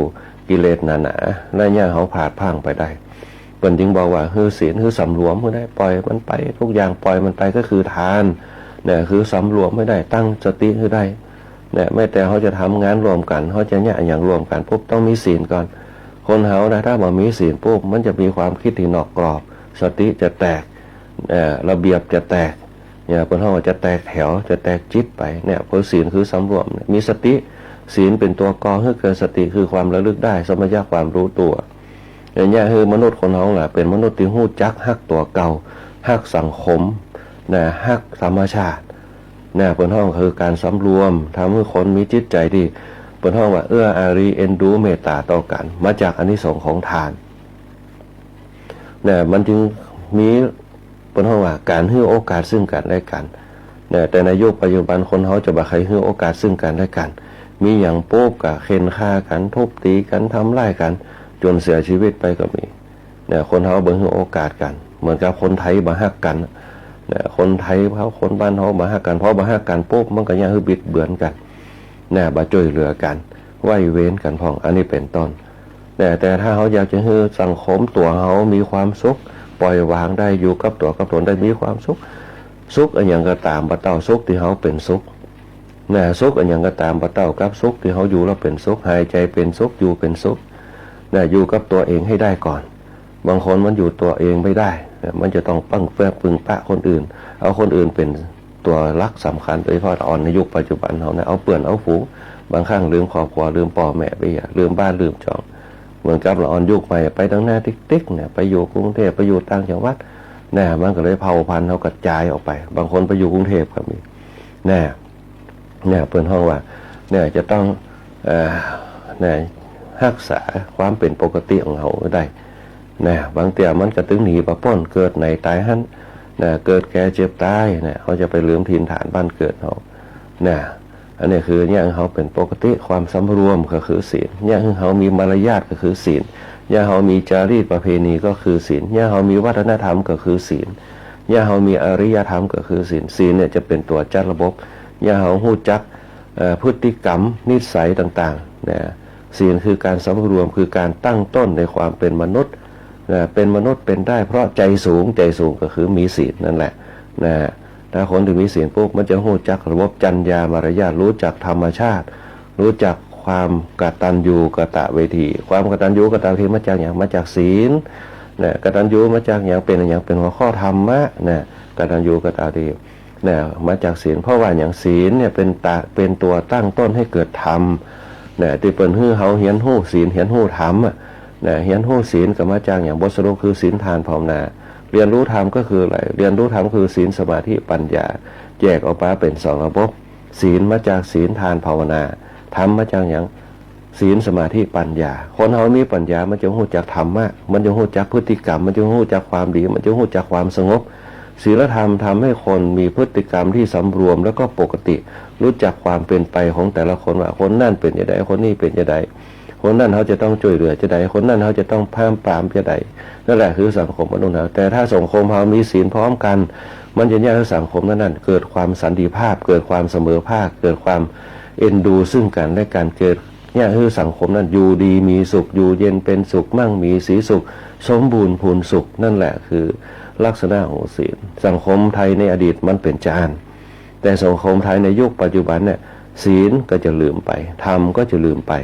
[SPEAKER 3] กิเลสหนาๆและเนี่ยเขาผาดพังไปได้เปิ้นจึงบอกว่าคือศีลคือสำรวมไม่ได้ปล่อยมันไปทุกอย่างปล่อยมันไปก็คือทานคือสำรวมไม่ได้ตั้งสติให้ได้ไม่แต่เขาจะทำงานรวมกันเขาจะเนี่ยอย่างรวมกันปุ๊บต้องมีศีลก่อนคนเขาถ้าบ่มีศีลปุ๊บมันจะมีความคิดที่นอกกรอบสติจะแตกระเบียบจะแตกคนเขาจะแตกแถวจะแตกจิตไปเพราะศีลคือสำรวมมีสติศีลเป็นตัวกอให้เกิดสติคือความระลึกได้สมัญญาความรู้ตัวอย่างนี้คือมนุษย์คนเขาแหละเป็นมนุษย์ที่ฮู้จักฮักตัวเก่าฮักสังคมฮักธรรมชาติ เนี่ยเปิ้นห้องคือการสำรวมทำให้คนมีจิตใจที่เปิ้นห้องว่าเอื้ออารีเอ็นดูเมตตาต่อกันมาจากอานิสงส์ของทานเนี่ยมันจึงมีเปิ้นห้องว่าการให้โอกาสซึ่งกันและกันเนี่ยแต่ในยุคปัจจุบันคนเขาจะบ่ใครให้โอกาสซึ่งกันและกันมีอย่างโป๊บกับเค้นฆ่ากันทุบตีกันทำร้ายกันจนเสียชีวิตไปก็มีเนี่ยคนเขาบ่ให้โอกาสกันเหมือนกับคนไทยบ่ฮักกันเนี่ยคนไทยเขาคนบ้านเขาบ่ฮักกันเพราะบ่ฮักกันปุ๊บมันก็ยังคือบิดเบือนกันเนี่ยบ่ช่วยเหลือกันไหว้เว้นกันพ้องอันนี้เป็นต้นแต่ถ้าเขาอยากจะให้สังคมตัวเขามีความสุขปล่อยวางได้อยู่กับตัวกับตนได้มีความสุขอันอย่างก็ตามบ่เต้าสุขที่เขาเป็นสุขเนี่ยสุขอันอย่างก็ตามบ่เต้ากับสุขที่เขาอยู่แล้วเป็นสุขหายใจเป็นสุขอยู่เป็นสุขเนี่ยอยู่กับตัวเองให้ได้ก่อนบางคนมันอยู่ตัวเองไม่ได้มันจะต้องปั้งแฝงปึงปะคนอื่นเอาคนอื่นเป็นตัวรักสำคัญโดยเฉพาะอ่อนในยุคปัจจุบันเขาเนี่ยเอาเปื่อนเอาฝูบางครั้งลืมครอบครัวลืมพ่อแม่ไปลืมบ้านลืมจองเหมือนกับเราอ่อนยุคใหม่ไปตั้งหน้าติ๊กเนี่ยไปอยู่กรุงเทพไปอยู่ต่างจังหวัดเนี่ยมันก็เลยเผาพันธุ์เขากระจายออกไปบางคนไปอยู่กรุงเทพก็มีเนี่ยเปิดห้องว่าเนี่ยจะต้องเนี่ยรักษาความเป็นปกติของเขาได้เนี่ยบางเตี่ยมันกระตึงหนีปะป้นเกิดในตายหันเนี่ยเกิดแก่เจ็บตายเนี่ยเขาจะไปลืมถิ่นฐานบ้านเกิดเขาเนี่ยอันนี้คือเนี่ยเขาเป็นปกติความสำรวมก็คือศีลเนี่ยเขามีมารยาทก็คือศีลเนี่ยเขามีจารีตประเพณีก็คือศีลเนี่ยเขามีวัฒนธรรมก็คือศีลเนี่ยเขามีอริยธรรมก็คือศีลศีลเนี่ยจะเป็นตัวจัดระบบเนี่ยเขาหู้จักพฤติกรรมนิสัยต่างๆเนี่ยศีลคือการสำรวมคือการตั้งต้นในความเป็นมนุษย์เป็นมนุษย์เป็นได้เพราะใจสูงก็คือมีศีลนั่นแหละถ้าคนที่มีศีลปุ๊บมันจะรู้จักระบบจรรยามารยาทรู้จักธรรมชาติรู้จักความกตัญญูกตเวทีความกตัญญูกตเวทีมาจากอย่างมาจากศีลกตัญญูมาจากอย่างเป็นหัวข้อธรรมะกตัญญูกตเวทีมาจากศีลเพราะว่าอย่างศีลเนี่ยเป็นตัวตั้งต้นให้เกิดธรรมที่เปิ้นฮื้อเฮาเฮียนฮู้ศีลเฮียนฮู้ธรรมเฮียนฮู้ศีลก็มาจากอย่างบทสรุปคือศีลทานภาวนาเรียนรู้ธรรมก็คืออะไรเรียนรู้ธรรมคือศีลสมาธิปัญญาแยกออกมาเป็นสองระบบศีลมาจากศีลทานภาวนาธรรมมาจากอย่างศีลสมาธิปัญญาคนเฮามีปัญญามันจะรู้จักธรรมะมันจะรู้จักพฤติกรรมมันจะรู้จักความดีมันจะรู้จักความสงบศีลธรรมทำให้คนมีพฤติกรรมที่สำรวมแล้วก็ปกติรู้จักความเป็นไปของแต่ละคนว่าคนนั่นเป็นอย่างไรคนนี้เป็นอย่างไรคนนั้นเขาจะต้องช่วยเหลือจะใดคนนั้นเขาจะต้องห้ามปรามจะใดนั่นแหละคือสังคมมนุษย์แต่ถ้าสังคมเขามีศีลพร้อมกันมันจะแยกให้สังคมนั้นเกิดความสันติภาพเกิดความเสมอภาคเกิดความเอ็นดูซึ่งกันและการเกิดแยกให้สังคมนั้นอยู่ดีมีสุขอยู่เย็นเป็นสุขมั่งมีสีสุขสมบูรณ์พูนสุขนั่นแหละคือลักษณะของศีลสังคมไทยในอดีตมันเป็นจานแต่สังคมไทยในยุคปัจจุบันเนี่ยศีลก็จะลืมไปธรรมก็จะลืมไป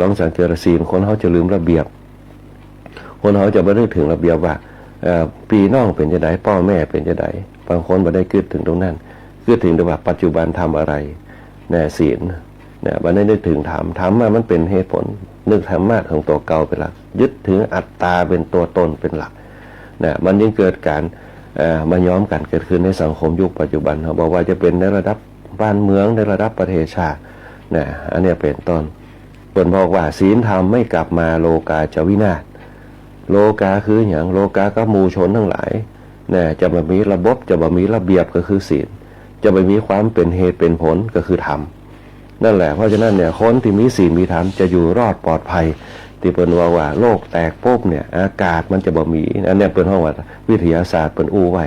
[SPEAKER 3] ลองสังเกตศีลคนเขาจะลืมระเบียบคนเขาจะไม่นึกถึงระเบียบว่าปีน้องเป็นจะไดพ่อแม่เป็นจะไดบางคนไม่ได้คิดถึงตรงนั้นคิดถึงแต่ว่าปัจจุบันทำอะไรศีลไม่ได้นึกถึงธรรมมันเป็นเหตุผลนึกธรรมะของตัวเก่าเป็นหลักยึดถึงอัตตาเป็นตัวตนเป็นหลักมันยิ่งเกิดการมาย้อมกันเกิดขึ้นในสังคมยุคปัจจุบันเขาบอกว่าจะเป็นในระดับบ้านเมืองในระดับประเทศชาติอันนี้เป็นต้นเปิ่นบอกว่าศีลธรรมไม่กลับมาโลกาจะวินาศโลกาคืออย่างโลกาก็หมู่ชนทั้งหลายจะมามีระบบจะมามีระเบียบก็คือศีลจะไปมีความเป็นเหตุเป็นผลก็คือธรรมนั่นแหละเพราะฉะนั้นเนี่ยคนที่มีศีลมีธรรมจะอยู่รอดปลอดภัยที่เปิ่นว่าโลกแตกปุ๊บเนี่ยอากาศมันจะบ่มีอันนี้เปิ่นห้องว่าวิทยาศาสตร์เปิ่นอู้ไว้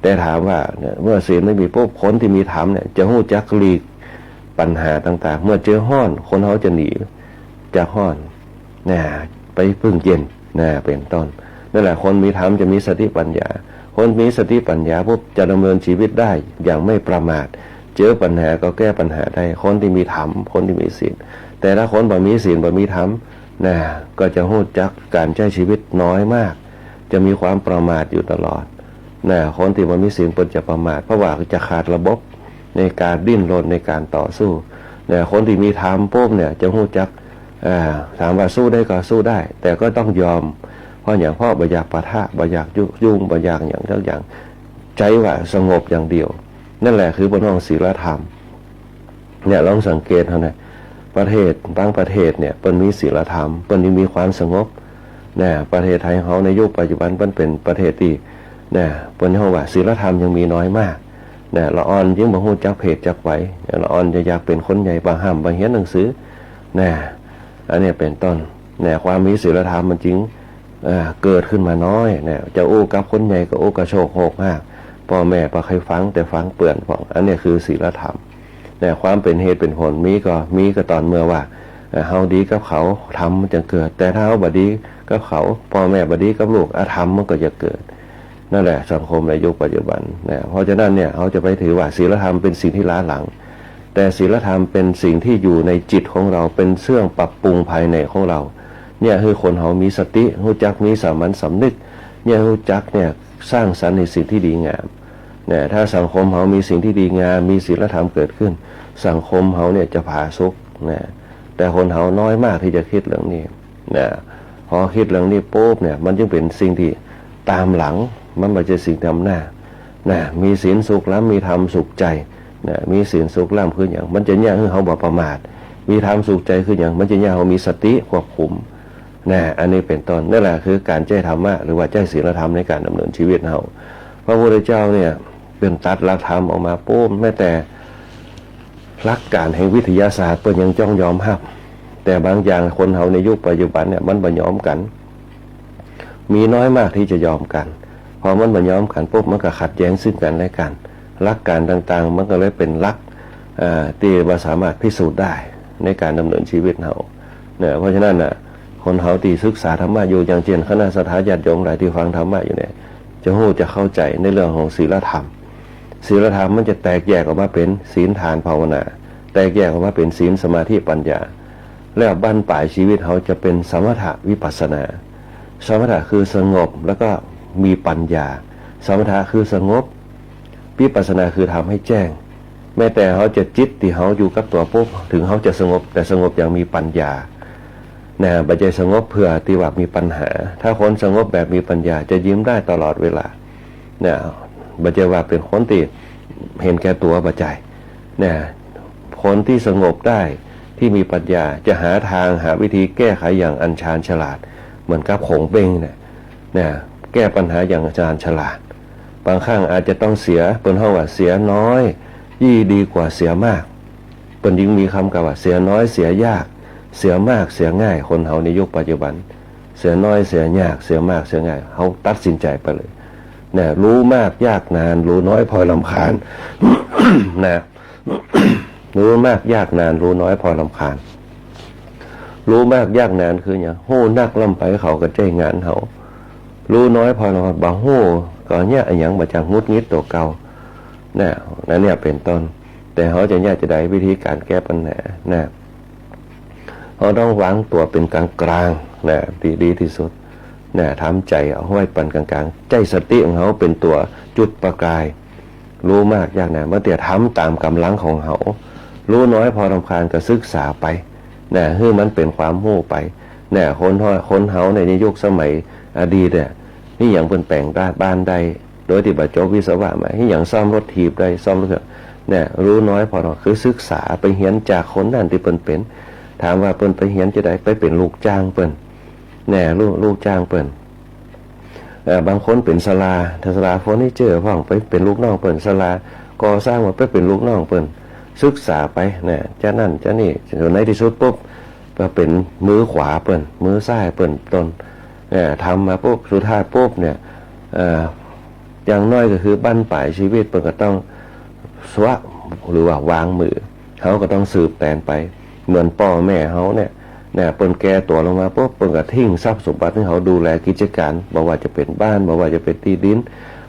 [SPEAKER 3] แต่ถามว่าเมื่อศีลไม่มีปุ๊บคนที่มีธรรมเนี่ยจะรู้จักหลีกปัญหาต่างๆเมื่อเจอห้อนคนเขาจะหนีจากห้อนไปพึ่งเย็นเป็นต้นนั่นแหละคนมีธรรมจะมีสติปัญญาคนมีสติปัญญาปุ๊บจะดำเนินชีวิตได้อย่างไม่ประมาทเจอปัญหาก็แก้ปัญหาได้คนที่มีธรรมคนที่มีศีลแต่ถ้าคนบ่มีศีลบ่มีธรรมก็จะรู้จักการใช้ชีวิตน้อยมากจะมีความประมาทอยู่ตลอดคนที่บ่มีศีลเป็นจะประมาทเพราะว่าจะขาดระบบในการดิ้นรนในการต่อสู้คนที่มีธรรมปุ๊บจะรู้จักถามว่าสู้ได้ก็สู้ได้แต่ก็ต้องยอมเพราะอย่างพ่อบ่อยากปะทะบ่อยากยุ่งบ่อยากอย่างทุกอย่างใจว่าสงบอย่างเดียว นั่นแหละคือบนห้องศีลธรรมเนี่ยลองสังเกตเท่านั้นประเทศบางประเทศเนี่ยเปิ้นมีศีลธรรมเปิ้นยังมีความสงบเนี่ยประเทศไทยเขาในยุคปัจจุบันเปิ้นเป็นประเทศที่เนี่ยเปิ้นเฮาว่าศีลธรรมยังมีน้อยมากเนี่ยละอ่อนยิ่งบ่ฮู้จักเพศจักไว้ละอ่อนจะอยากเป็นคนใหญ่บ่ห้ามบ่เรียนหนังสือเนี่ยอันนี้เป็นต้นเนี่ยความมีศีลธรรมมันจริงเกิดขึ้นมาน้อยเนี่ยจะโอ้กับคนใหญ่ก็โอ้กระโชกโหกมากพ่อแม่บ่เคยฟังแต่ฟังเปื่อนพองอันนี้คือศีลธรรมเนี่ยความเป็นเหตุเป็นผลมีก็ตอนเมื่อว่าเฮาดีกับเขาทำมันจะเกิดแต่ถ้าเฮาบ่ดีกับเขาพ่อแม่บ่ดีกับลูกอาธรรมมันก็จะเกิดนั่นแหละสังคมในยุคปัจจุบันเนี่ยเพราะฉะนั้นเนี่ยเขาจะไปถือว่าศีลธรรมเป็นสิ่งที่ล้าหลังแต่ศีลธรรมเป็นสิ่งที่อยู่ในจิตของเราเป็นเครื่องปรับปรุงภายในของเราเนี่ยคือคนเขามีสติรู้จักมีสามัญสำนึกเนี่ยรู้จักเนี่ยสร้างสรรค์ในสิ่งที่ดีงามเนี่ยถ้าสังคมเขามีสิ่งที่ดีงามมีศีลธรรมเกิดขึ้นสังคมเขาเนี่ยจะผาสุกนะแต่คนเขาน้อยมากที่จะคิดเรื่องนี้นะพอคิดเรื่องนี้ปุ๊บเนี่ยมันจึงเป็นสิ่งที่ตามหลังมันไม่ใช่สิ่งทำหน้านะมีศีลสุขแล้วมีธรรมสุขใจนะมีศีลสุขล่ำคืออย่างมันจะยากคือเขาบ่ประมาทมีธรรมสุขใจคืออย่างมันจะยากเขามีสติควบคุมนะอันนี้เป็นต้นนั่นแหละคือการใจธรรมะหรือว่าใจศีลธรรมในการดำเนินชีวิตเราพระพุทธเจ้าเนี่ยเป็นตัดหลักธรรมออกมาปุ๊บแม้แต่หลักการแห่งวิทยาศาสตร์ก็ยังจ้องยอมรับแต่บางอย่างคนเขาในยุคปัจจุบันเนี่ยมันบ่ยอมกันมีน้อยมากที่จะยอมกันพอมันบ่ยอมกันปุ๊บมันก็ขัดแย้งซึ่งกันและกันหลักการต่างๆมันก็เลยเป็นหลักที่บ่สามารถพิสูจน์ได้ในการดำเนินชีวิตเราเนี่ยเพราะฉะนั้นน่ะคนเขาที่ศึกษาธรรมะอยู่อย่างเช่นคณะสัตยาญาติโยมหลายที่ฟังธรรมะอยู่เนี่ยจะรู้จะเข้าใจในเรื่องของศีลธรรมศีลธรรมมันจะแตกแยกออกมาเป็นศีลทานภาวนาแตกแยกออกมาเป็นศีลสมาธิปัญญาแล้วบั้นปลายชีวิตเขาจะเป็นสมถะวิปัสสนาสมถะคือสงบแล้วก็มีปัญญาสมถะคือสงบวิปัสสนาคือทำให้แจ้งแม้แต่เขาจะจิตที่เขาอยู่กับตัวปุ๊บถึงเขาจะสงบแต่สงบอย่างมีปัญญานะบัจจัยสงบเพื่อที่ว่ามีปัญหาถ้าคนสงบแบบมีปัญญาจะยิ้มได้ตลอดเวลานะบัจจัยว่าเป็นคนที่เห็นแก่ตัวบัจจัยนะคนที่สงบได้ที่มีปัญญาจะหาทางหาวิธีแก้ไขอย่างอัญชาญฉลาดเหมือนกับขงเบ้งเนี่ยแก้ปัญหาอย่างอัญชาญฉลาดบางครั้งอาจจะต้องเสียเป็นห้องว่าเสียน้อยยี่ดีกว่าเสียมากเป็นยิ่งมีคำกับว่าเสียน้อยเสียยากเสียมากเสียง่ายคนเฮาในยุคปัจจุบันเสียน้อยเสียยากเสียมากเสียง่ายเขาตัดสินใจไปเลยเนี่ยรู้มากยากนานรู้น้อยพอรำคาญ นะรู้มากยากนานรู้น้อยพอรำคาญรู้มากยากนานคืออย่างโหนักลำไปเขาก็ใจงานเขารู้น้อยพอรำคาญบางโหก็เนี่ยอย่างมาจากงุดงิดตัวเก่าเนี่ยนั่นเนี่ยเป็นต้นแต่เขาจะเนี่ยจะได้วิธีการแก้ปัญหานะเขาต้องวางตัวเป็นกลางกลางนะดีที่สุดนะทำใจเอาไว้ปันกลางๆใจสติของเขาเป็นตัวจุดประกายรู้มากยากนานเมื่อเตียทำตามกำลังของเขารู้น้อยพอรำคาญก็ศึกษาไปนะให้มันเป็นความรู้ไปนะคนเฮาในยุคสมัยอดีตเนี่ยนี่อย่างเปลี่ยนแปลงบ้านได้โดยที่บัจจบวิศวะมาที่อย่างซ่อมรถถีบได้ซ่อมรถเนี่ยรู้น้อยพอคือศึกษาไปเรียนจากคนนั่นที่เป็นถามว่าเปิ้นไปเรียนจะได้ไปเป็นลูกจ้างเปิ้นแน่ลูกจ้างเปิ้นบางคนเป็นศาลาเฟอร์นิเจอร์พ่องไปเป็นลูกน้องเปิ้นศาลาก่อสร้างมาไปเป็นลูกน้องเปิ้นศึกษาไปเนี่ยจะนั่นจะนี่จนในที่สุดปุ๊บก็เป็นมือขวาเปิ้นมือซ้ายเปิ้นต้นทำมาปุ๊บสุดท้ายปุ๊บเนี่ยอย่างน้อยก็คือบั้นปลายชีวิตเปิ้นก็ต้องสวะหรือว่าวางมือเขาก็ต้องสืบแตนไปเหมือนพ่อแม่เขาเนี่ยเปิ้นแก่ตัวลงมาปุ๊บเปิ้นก็ทิ้งทรัพย์สมบัติให้เขาดูแลกิจการบ่ว่าจะเป็นบ้านบ่ว่าจะเป็นที่ดิน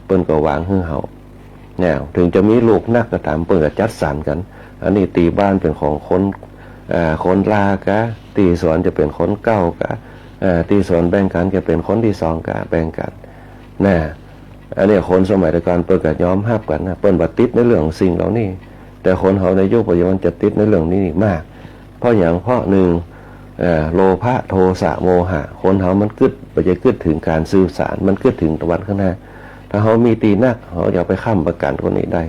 [SPEAKER 3] เปิ้นก็วางให้เขาเนี่ยถึงจะมีลูกนักก็ตามเปิ้นก็จัดสรรกันอันนี้ตีบ้านเป็นของคนลากะตีสวนจะเป็นคนเก้ากะตีสวนแบ่งกันจะเป็นคนที่สองกะแบ่งกันนะอันนี้คนสมัยก่อนเปิ้นก็ยอมรับกันนะเปิ้นบ่ติดในเรื่องสิ่งเหล่านี้แต่คนเฮาในยุคปัจจุบันจะติดในเรื่องนี้มากเพราะอย่างเพราะหนึ่งโลภะโทสะโมหะคนเฮามันกึดบ่จะกึดถึงการสื่อสารมันกึดถึงตะวันข้างหน้าถ้าเฮามีตีนักเฮาจะไปค้ำประกันคนนี้ได้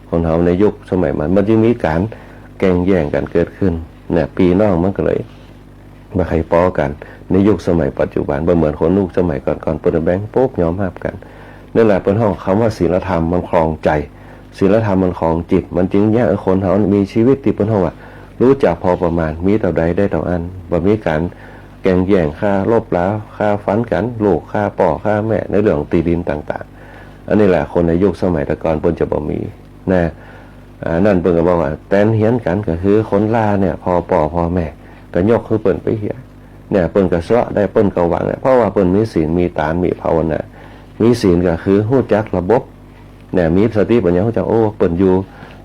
[SPEAKER 3] เฮ คนเฮาในยุคสมัยมันจึงมีการแข่งแย่งกันเกิดขึ้นเนี่ยปีน้องมันก็เลยมาใครป้อกันในยุคสมัยปัจจุบันบ่เหมือนคนยุคสมัยก่อนๆเปิ้นแบ่งปุ๊บยอมรับกันนั่นแหละเป็นห้องคำว่าศีลธรรมมันครองใจศีลธรรมมันครองจิตมันจึงแยกคนเฮามีชีวิตที่เป็นห้องว่ารู้จักพอประมาณมีเท่าใดได้เท่าอันบ่มีการแข่งแย่งฆ่าลบล้าฆ่าฟันกันลูกฆ่าพ่อฆ่าแม่ในเรื่องตีดินต่างๆอันนี้แหละคนในยุคสมัยแต่ก่อนเปิ้นจะบ่มีนะนั่นเปิ้นก็บอกว่าแตนเฮียนกันก็คือคนลาเนี่ยพอพ่อพ่อแม่ก็ยกคือเปิ้นไปเฮียเนี่ยเปิ้นก็เสาะได้เปิ้นก็หวังเพราะว่าเปิ้นมีศีลมีตามมีภาวนามีศีลก็คือฮู้จักระบบเนี่ยมีสติปัญญาฮู้จักโอ้เปิ้นอยู่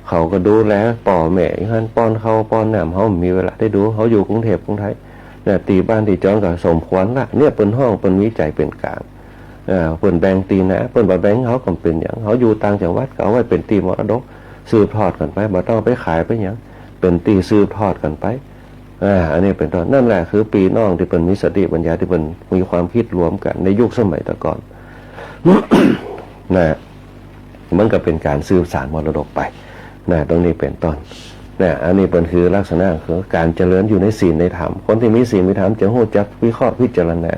[SPEAKER 3] เขาก็ดูแลพ่อแม่อีหั่นป้อนข้าวป้อนน้ำเฮามีเวลาได้ดูเฮาอยู่กรุงเทพกรุงไทยเนี่ยตีบ้านที่จอนก็สมควรละเนี่ยเปิ้นห้องเปิ้นมีใจเป็นกลางเปิ้นแบ่งตีนะเปิ้นบ่แบ่งเฮาก็เป็นหยังเฮาอยู่ต่างจังหวัดก็เอาไว้เป็นตีมรดกสืบทอดกันไปบ่ต้องไปขายไปหยังเป็นตีสืบทอดกันไปอันนี้เป็นต้นนั่นแหละคือปีน้องที่เป็นมีสติปัญญาที่เป็นมีความคิดรวมกันในยุคสมัยแต่ก่อน นะมันก็เป็นการสืบสานมรดกไปนะตรงนี้เป็นต้นนะอันนี้เป็นคือลักษณะคือการเจริญอยู่ในศีลในธรรมคนที่มีศีลมีธรรมจะรู้จักวิเคราะห์พิจารณา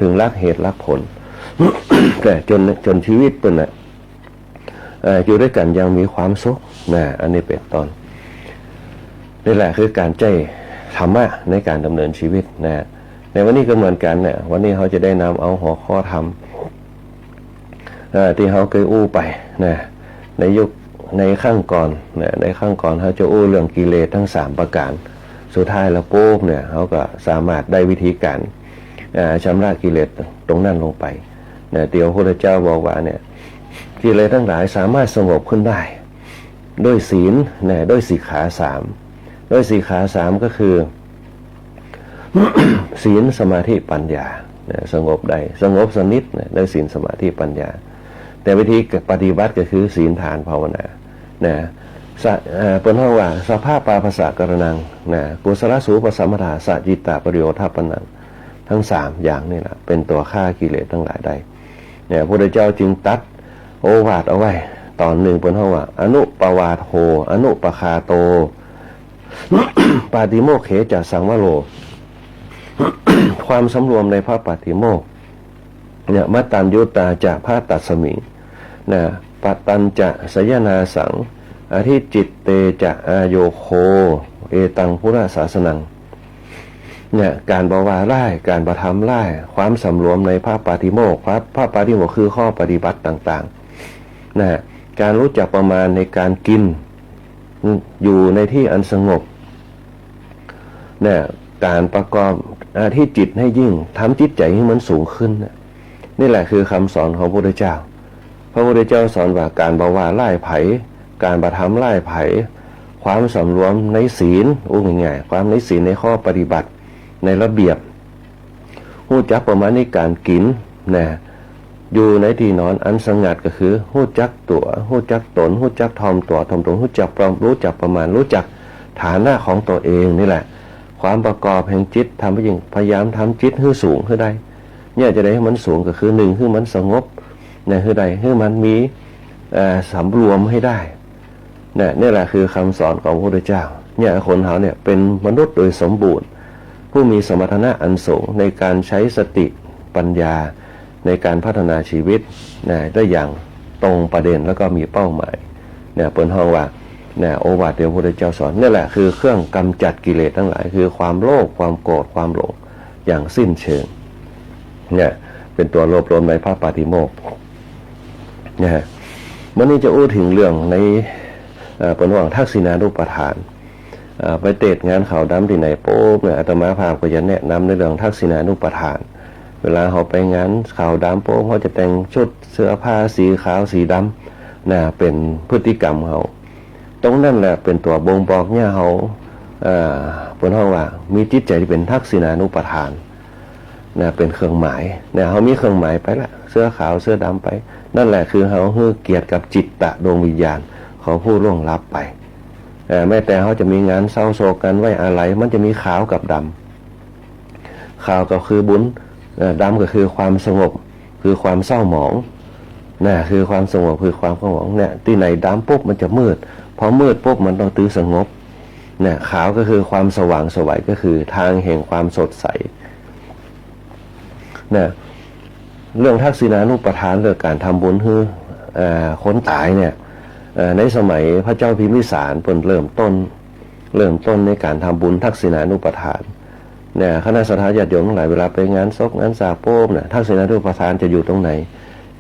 [SPEAKER 3] ถึงหลักเหตุหลักผล แต่จนชีวิตเป็นนะอยู่ด้วยกันยังมีความสุขนะอันนี้เป็นต้นนี่แหละคือการใจธรรมะในการดำเนินชีวิตนะในวันนี้ก็เหมือนกันเนี่ยวันนี้เขาจะได้นำเอาหัวข้อธรรมที่เขาเคยอู้ไปนะในยุคในข้างก่อนนะในข้างก่อนเขาจะอู้เรื่องกิเลสทั้ง3ประการสุดท้ายแล้วโป๊บเนี่ยเขาก็สามารถได้วิธีการชำระกิเลสตรงนั้นลงไปนะเดี๋ยวพระพุทธเจ้าบอกว่าเนี่ยกิเลสทั้งหลายสามารถสงบขึ้นได้ด้วยศีลนะด้วยสิกขา3ด้วยสิกขา3ก็คือ ศีลสมาธิปัญญาสงบได้สงบสนิทได้ศีลสมาธิปัญญาแต่วิธีปฏิบัติก็คือศีลทานภาวนาเป็นห้องว่าสภาพปาภาษากรณังกุศลสูปสัมปทาสัจจิตตประโยชน์ทัพปนังทั้ง3อย่างนี่แหละเป็นตัวฆ่ากิเลสทั้งหลายได้เนี่ยพระพุทธเจ้าจึงตัดโอวาทเอาไว้ตอนหนึ่งเป็นห้องว่าอนุปวาโทอนุปคาโต ปาติโมกเขจะสังวโร ความสำรวมในพระปาติโมกข์เนี่ยมัตตัญญูตาจะพระตัสมิงนะปัตตัญจะสยนาสังอธิจิตเตจะอโยโคเอตังพุทธศาสนังเนี่ยการบวาไล่การประทำไล่ความสำรวมในพระปาติโมกข์พระปาติโมกข์คือข้อปฏิบัติต่างๆนะการรู้จักประมาณในการกินอยู่ในที่อันสงบเนี่ยการประกอบที่จิตให้ยิ่งทำจิตใจให้มันสูงขึ้นนี่แหละคือคำสอนของพระพุทธเจ้าพระพุทธเจ้าสอนว่าการบวาไล่ไผ่การประทำไล่ไผ่ความสำรวมในศีลง่ายๆความในศีลในข้อปฏิบัติในระเบียบหู้จักประมาณในการกินนะอยู่ในที่นอนอันสงัดก็คือหู้จักตัวหู้จักตนหู้จักทอมตัวทอมตนรู้จักประมาณรู้จักฐานะของตัวเองนี่แหละความประกอบแห่งจิตทำให้ยิ่งพยายามทำจิตให้สูงขึ้นได้เนี่ยจะได้ให้มันสูงก็คือ1ให้มันสงบเนี่ยคือใดให้มันมีสำรวมให้ได้นี่แหละคือคำสอนของพระพุทธเจ้าเนี่ยคนเขาเนี่ยเป็นมนุษย์โดยสมบูรณ์ผู้มีสมรรถนะอันสูงในการใช้สติปัญญาในการพัฒนาชีวิตได้อย่างตรงประเด็นแล้วก็มีเป้าหมายเนี่ยเปิดห้องว่าโอวาทเดียวพระพุทธเจ้าสอนนี่แหละคือเครื่องกำจัดกิเลสทั้งหลายคือความโลภความโกรธความหลงอย่างสิ้นเชิงเนี่ยเป็นตัวรวบรวมในพระปาติโมกข์นะวันนี้จะอู้ถึงเรื่องในเป็นว่างทักษิณานุปทานไปเตะงานข่าวดำที่ไหนโป๊บเนี่ยอาตมาภาพก็จะแนะนำในเรื่องทักษิณานุปทานเวลาเขาไปงานข่าวดำโป๊บเขาจะแต่งชุดเสื้อผ้าสีขาวสีดำเป็นพฤติกรรมเขาตรงนั้นแหละเป็นตัวบ่งบอกเนี่ยเขาเป็นห้องว่ามีจิตใจที่เป็นทักษิณานุปทานเป็นเครื่องหมายเขามีเครื่องหมายไปละเสื้อขาวเสื้อดำไปนั่นแหละคือเขาให้เกียรติกับจิตตะดวงวิญญาณของผู้ล่วงลับไปแม้แต่เขาจะมีงานเศร้าโศกกันไว้อะไรมันจะมีขาวกับดำขาวก็คือบุญดำก็คือความสงบคือความเศร้าหมอง น่ะคือความสงบคือความสงบเนี่ยที่ไหนดำปุ๊บมันจะมืดพอมืดปุ๊บมันต้องตื้อสงบเนี่ยขาวก็คือความสว่างไสวก็คือทางแห่งความสดใสเนี่ยเรื่องทักษิณานุปทานเรื่องการทำบุญคือคนตายเนี่ยในสมัยพระเจ้าพิมพิสารเริ่มต้นในการทำบุญทักษิณานุปทานเนี่ยคณะสัตยาญาติโยมทั้งหลายเวลาไปงานศพงานสาโป้มเนี่ยทักษิณานุปทานจะอยู่ตรงไหน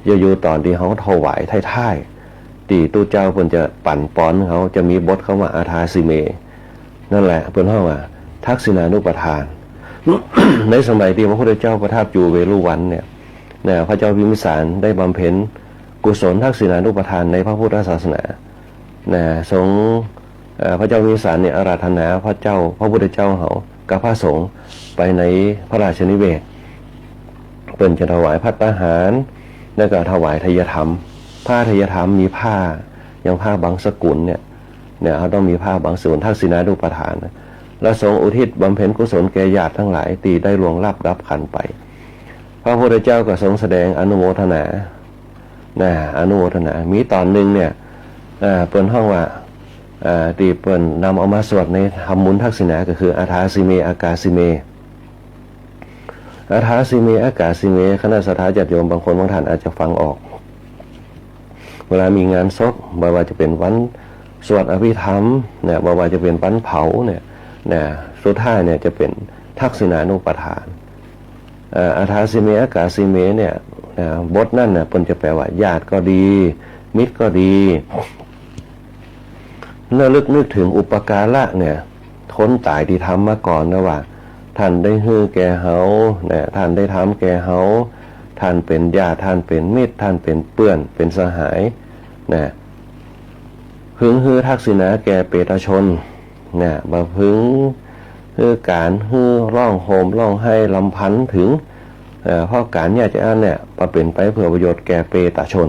[SPEAKER 3] จะอยู่ตอนที่เขาถวายท้ายๆตีตู้เจ้าเพิ่นจะปั่นป้อนเขาจะมีบทเขาว่าอาทาสิเมนั่นแหละเพิ่นว่าว่าทักษิณานุปทาน ในสมัยที่พระพุทธเจ้าประทับอยู่เวฬุวันเนี่ยพระเจ้าพิมพิสารได้บำเพ็ญกุศลทักษิณานุปทานในพระพุทธศาสนาสงฆ์พระเจ้าพิมพิสารเนี่ยอาราธนาพระพุทธเจ้าเขากับพระสงฆ์ไปในพระราชนิเวศเพิ่นจะถวายภัตตาหารแล้วก็ถวายทายธรรมผ้าทายธรรมมีผ้าอย่างผ้าบางสกุลเนี่ยเขาต้องมีผ้าบางส่วนทักษิณานุปทานและทรงอุทิศบำเพ็ญกุศลแก่ญาติทั้งหลายตีได้ล่วงลับรับขันไปพระพุทธเจ้าก็ทรงแสดงอนุโมทนาอนุโมทนามีตอนหนึ่งเนี่ยเปิ้นห้องว่าตีเปิ้นนำเอามาสวดในทำบุญทักษิณาก็คืออาทาสิเมอากาสิเมอาทาสิเมอากาสิเมคณะสัตยาญาติโยมบางคนบางท่านอาจจะฟังออกเวลามีงานศพไม่ว่าจะเป็นวันสวดอภิธรรมเนี่ยไม่ว่าจะเป็นวันเผาเนี่ยสุดท้ายเนี่ยจะเป็นทักษิณานุปทานอาทาสิเมอากาสิเมเนี่ยบทนั่นเนี่ยเพิ่นจะแปลว่าญาติก็ดีมิตรก็ดีระลึกนึกถึงอุปการะเนี่ยคนตายที่ทำมาก่อนนะว่าท่านได้ฮื้อแก่เฮาท่านได้ทำแก่เฮาท่านเป็นญาติท่านเป็นมิตรท่านเป็นเปื้อนเป็นสหายพึงฮื้อทักษิณาแก่เปตชนมาพึงฮื้อการฮื้อร้องโหมร้องไห้ลำพันถึงเพราะการญาติอันเนี่ยมาเป็นไปเพื่อประโยชน์แก่เปตชน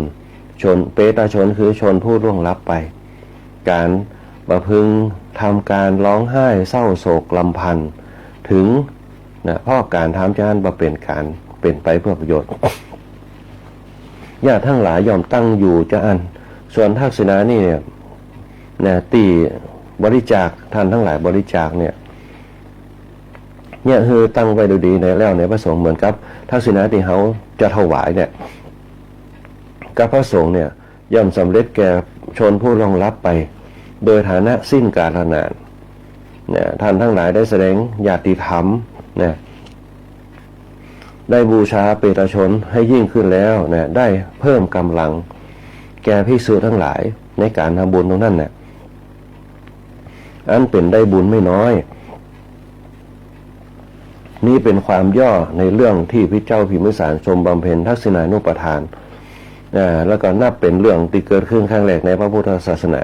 [SPEAKER 3] เปตชนคือชนผู้ล่วงลับไปการมาพึงทำการร้องไห้เศร้าโศกลำพันถึงเพราะการทำจานมาเป็นไปเพื่อประโยชน์ญาติทั้งหลายยอมตั้งอยู่จะอันส่วนทักษิณานี่เนี่ยตีบริจาคท่านทั้งหลายบริจาคเนี่ยคือตั้งไว้ดูดีในแล้วในพระสงฆ์เหมือนกับทักษิณาที่เขาจะถวายเนี่ยกับพระสงฆ์เนี่ยย่อมสำเร็จแก่ชนผู้ล่วงลับไปโดยฐานะสิ้นกาลนานท่านทั้งหลายได้แสดงญาติธรรมได้บูชาเปตชนให้ยิ่งขึ้นแล้วได้เพิ่มกำลังแก่ภิกษุทั้งหลายในการทำบุญตรงนั้นอันเป็นได้บุญไม่น้อยนี่เป็นความย่อในเรื่องที่พระเจ้าพิมพิสารทรงบำเพ็ญทักษิณานุปทานแล้วก็นับเป็นเรื่องที่เกิดขึ้นครั้งแรกในพระพุทธศาสนา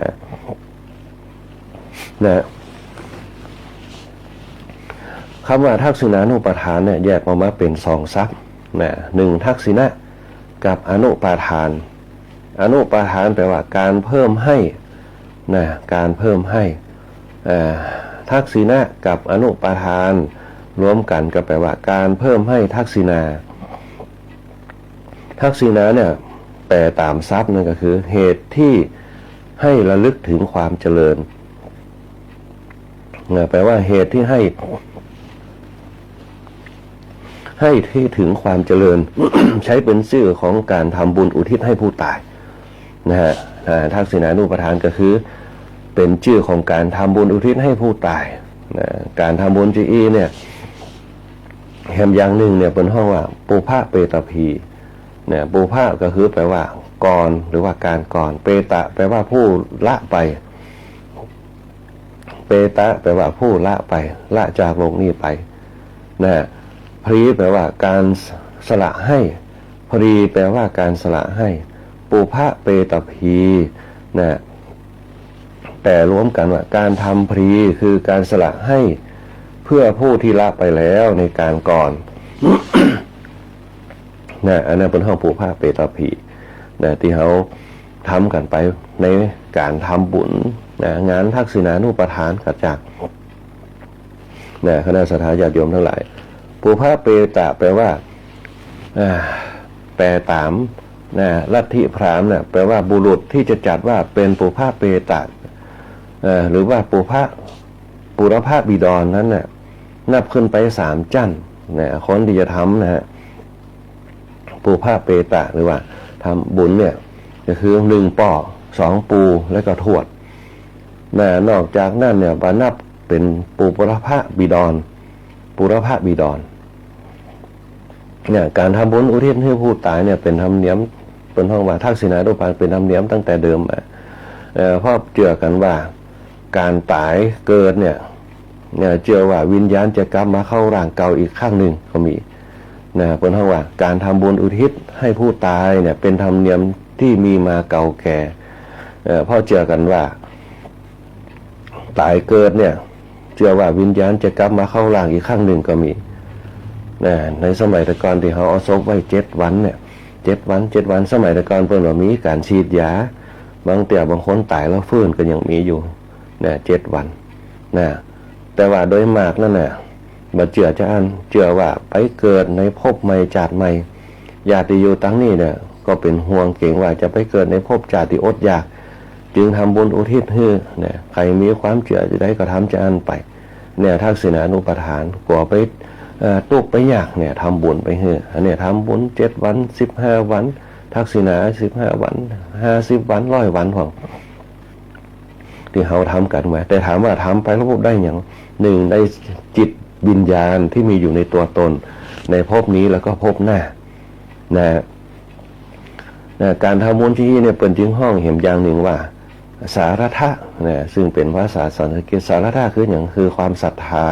[SPEAKER 3] คำว่าทักษิณานุปทานเนี่ยแยกออกมาเป็นสองทรัพย์หนึ่งทักษิณะกับอนุปทานอนุปทานแปลว่าการเพิ่มให้การเพิ่มให้ทักษิณะกับอนุปทานรวมกันก็แปลว่าการเพิ่มให้ทักษิณาทักษิณาเนี่ยแปลตามทรัพย์นั่นก็คือเหตุที่ให้ระลึกถึงความเจริญแปลว่าเหตุที่ให้ที่ถึงความเจริญ ใช้เป็นชื่อของการทำบุญอุทิศให้ผู้ตายทักษิณานุปทานก็คือเป็นชื่อของการทำบุญอุทิศให้ผู้ตายการทำบุญจีเนี่ยแหมอย่างหนึ่งเนี่ยเป็นห้องว่าปูพะเปตพีปูพะก็คือแปลว่าก่อนหรือว่าการก่อนเปตะแปลว่าผู้ละไปเปตะแปลว่าผู้ละไปละจากโลกนี้ไปพรีแปลว่าการสละให้พรีแปลว่าการสละให้ปูพะเปตพีแต่รวมกันว่าการทำพรีคือการสละให้เพื่อผู้ที่ละไปแล้วในการก่อน อันนั้นเป็นห้องปูพะเปตพีที่เขาทำกันไปในการทำบุญงานทักษิณานุปทานกัจจักคณะสัตยาญาติโยมทั้งหลายปูพะเปตะแปลว่าแปลตาม นะลัทธิพราหมณ์เนี่ยแปลว่าบุรุษที่จะจัดว่าเป็นปุพพะเปตะหรือว่าปุรพะบิดรนั้นน่ะนับขึ้นไป3จั่นนะคนที่จะทำนะฮะปุพพะเปตะหรือว่าทำบุญเนี่ยก็คือ1ป่อ2ปูและก็ทวดนะนอกจากนั้นเนี่ยบรรนับเป็นปุรพะบิดรเนี่ยการทำบุญอุทิศให้ผู้ตายเนี่ยเป็นธรรมเนียมเป็นห้องว่าทักษิณานุปาทเป็นธรรมเนียมตั้งแต่เดิมมาเพราะเชื่อกันว่าการตายเกิดเนี่ยเชื่อว่าวิญญาณจะกลับมาเข้าร่างเก่าอีกครั้งหนึ่งก็มีนะเป็นห้องว่าการทำบุญอุทิศให้ผู้ตายเนี่ยเป็นธรรมเนียมที่มีมาเก่าแก่เพราะเชื่อกันว่าตายเกิดเนี่ยเชื่อว่าวิญญาณจะกลับมาเข้าร่างอีกครั้งหนึ่งก็มีในสมัยแต่ก่อนที่เขาเอาศพไว้7 วันเนี่ย7 วันสมัยแต่ก่อนเพิ่นว่ามีการฉีดยาบางคนตายแล้วฟื้นก็ยังมีอยู่7 วันแต่ว่าโดยมากนั่นน่ะบ่เชื่อว่าไปเกิดในภพใหม่ชาติใหม่ญาติอยู่ตั้งนี้เนี่ยก็เป็นห่วงเก่งว่าจะไปเกิดในภพชาติอดอยากจึงทำบุญอุทิศให้ใครมีความเชื่อจะได้ก็ทำไปทักษิณานุปทานกว่าไปตุกไปยากทำบุญไปให้อันนี้ทำบุญ7 วัน15 วันทักษิณา15 วัน50 วัน100 วันของที่เขาทำกันมาแต่ถามว่าทำไปแล้วได้อย่าง1ได้จิตวิญญาณที่มีอยู่ในตัวตนในภพนี้แล้วก็ภพหน้าการทำบุญที่เนี่ยเป็นจึงห้องเห็นอย่างหนึ่งว่าสารทะซึ่งเป็นภาษาสันสกฤตสารทะคืออย่างคือความศรัทธา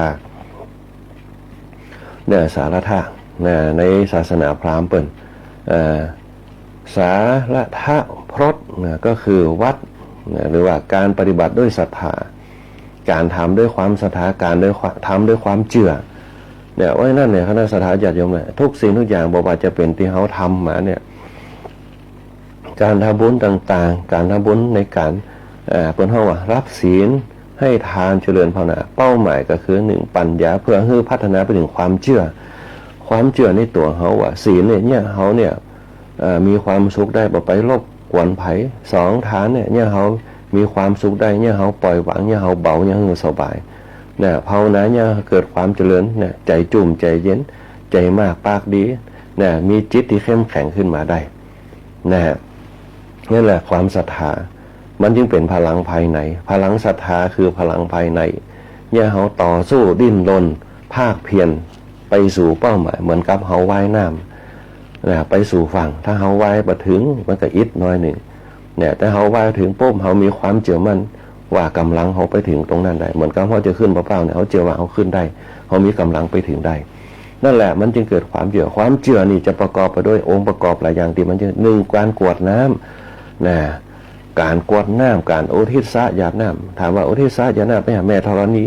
[SPEAKER 3] สารทะในศาสนาพราหมณ์เปิ่นสารทะพรตก็คือวัดหรือว่าการปฏิบัติด้วยศรัทธาการทำด้วยความศรัทธาการทำด้วยความเชื่อไว้นั่นคณะศรัทธาญาติโยมทุกสิ่งทุกอย่างบอกว่าจะเป็นที่เขาทำมาการทำบุญต่างๆการทำบุญในการเป็นห้องว่ารับศีลให้ทานเจริญภาวนาเป้าหมายก็คือ1ปัญญาเพื่อให้พัฒนาไปถึงความเชื่อในตัวเขาว่าศีลเนี่ยเขาเนี่ยมีความสุขได้บ่ไปรบกวนไผ2ทานเนี่ยเขามีความสุขได้เนี่ยเขาปล่อยวางเนี่ยเขาเบาเนี่ยเขาสบายภาวนาเนี่ยเกิดความเจริญใจจุ่มใจเย็นใจมากปากดีมีจิตที่เข้มแข็งขึ้นมาได้นั่นแหละความศรัทธามันจึงเป็นพลังภายในพลังศรัทธาคือพลังภายในเนี่ยเขาต่อสู้ดิ้นรนภาคเพียรไปสู่เป้าหมายเหมือนกับเขาว่ายน้ำไปสู่ฝั่งถ้าเขาว่ายมาถึงมันก็อิดน้อยหนึ่งแต่เขาว่ายถึงปุ๊บเขามีความเชื่อมั่นว่ากำลังเขาไปถึงตรงนั้นได้เหมือนกับเขาจะขึ้นเปล่าๆเขาเชื่อว่าเขาขึ้นได้เขามีกำลังไปถึงได้นั่นแหละมันจึงเกิดความเชื่อนี่จะประกอบไปด้วยองค์ประกอบหลายอย่างที่มันจะ1การกรวดน้ำการกรวดน้ำการอุทิศสะหยาดน้ำถามว่าอุทิศสะหยาดน้ำไปหาแม่ธรณี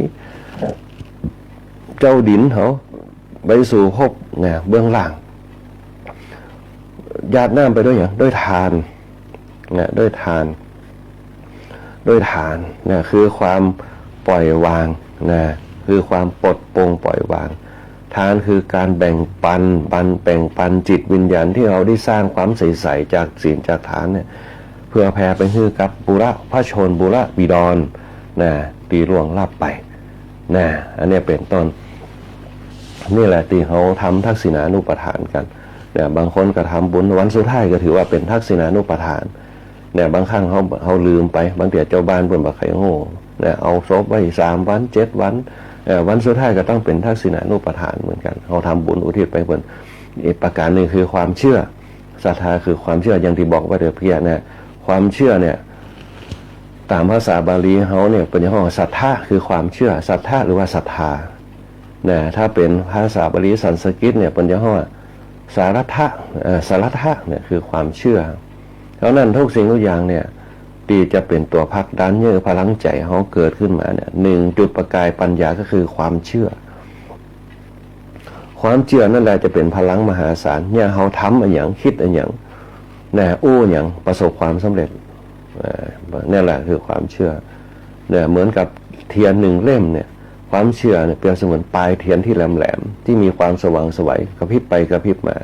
[SPEAKER 3] เจ้าดินเขาไปสู่ภพเบื้องล่างหยาดน้ำไปด้วยอย่างด้วยทานด้วยทานคือความปล่อยวางคือความปลดปลงปล่อยวางทานคือการแบ่งปันจิตวิญญาณที่เราได้สร้างความใสๆจากศีลจากทานเพื่อแผ่ไปให้กับบุรพชนบุรบิดรตีล่วงลับไปอันนี้เป็นต้นนี่แหละที่เขาทำทักษิณานุปทานกันบางคนก็ทำบุญวันสุดท้ายก็ถือว่าเป็นทักษิณานุปทานบางครั้งเขาลืมไปบางทีเจ้าบ้านเพิ่นบ่ใครโง่เอาศพไว้3 วัน7 วันวันสุดท้ายก็ต้องเป็นทักษิณานุปทานเหมือนกันเขาทำบุญอุทิศไปเพิ่นอีกประการหนึ่งคือความเชื่อศรัทธาคือความเชื่ออย่างที่บอกว่าเดี๋ยวเพียความเชื่อตามภาษาบาลีเขาเป็นอย่างว่าศรัทธาคือความเชื่อศรัทธาหรือว่าศรัทธาถ้าเป็นภาษาบาลีสันสกฤตเป็นอย่างว่าสารทะคือความเชื่อเพราะนั้นทุกสิ่งทุกอย่างที่จะเป็นตัวผลักดันพลังใจเขาเกิดขึ้นมา1จุดประกายปัญญาก็คือความเชื่อนั่นแหละจะเป็นพลังมหาศาลเขาทำอะไรอย่างคิดอะไรอย่างอย่างประสบความสำเร็จนี่แหละคือความเชื่อเหมือนกับเทียน1 เล่มความเชื่อเปรียบเสมือนปลายเทียนที่แหลมๆที่มีความสว่างไสวกระพริบไปกระพริบมา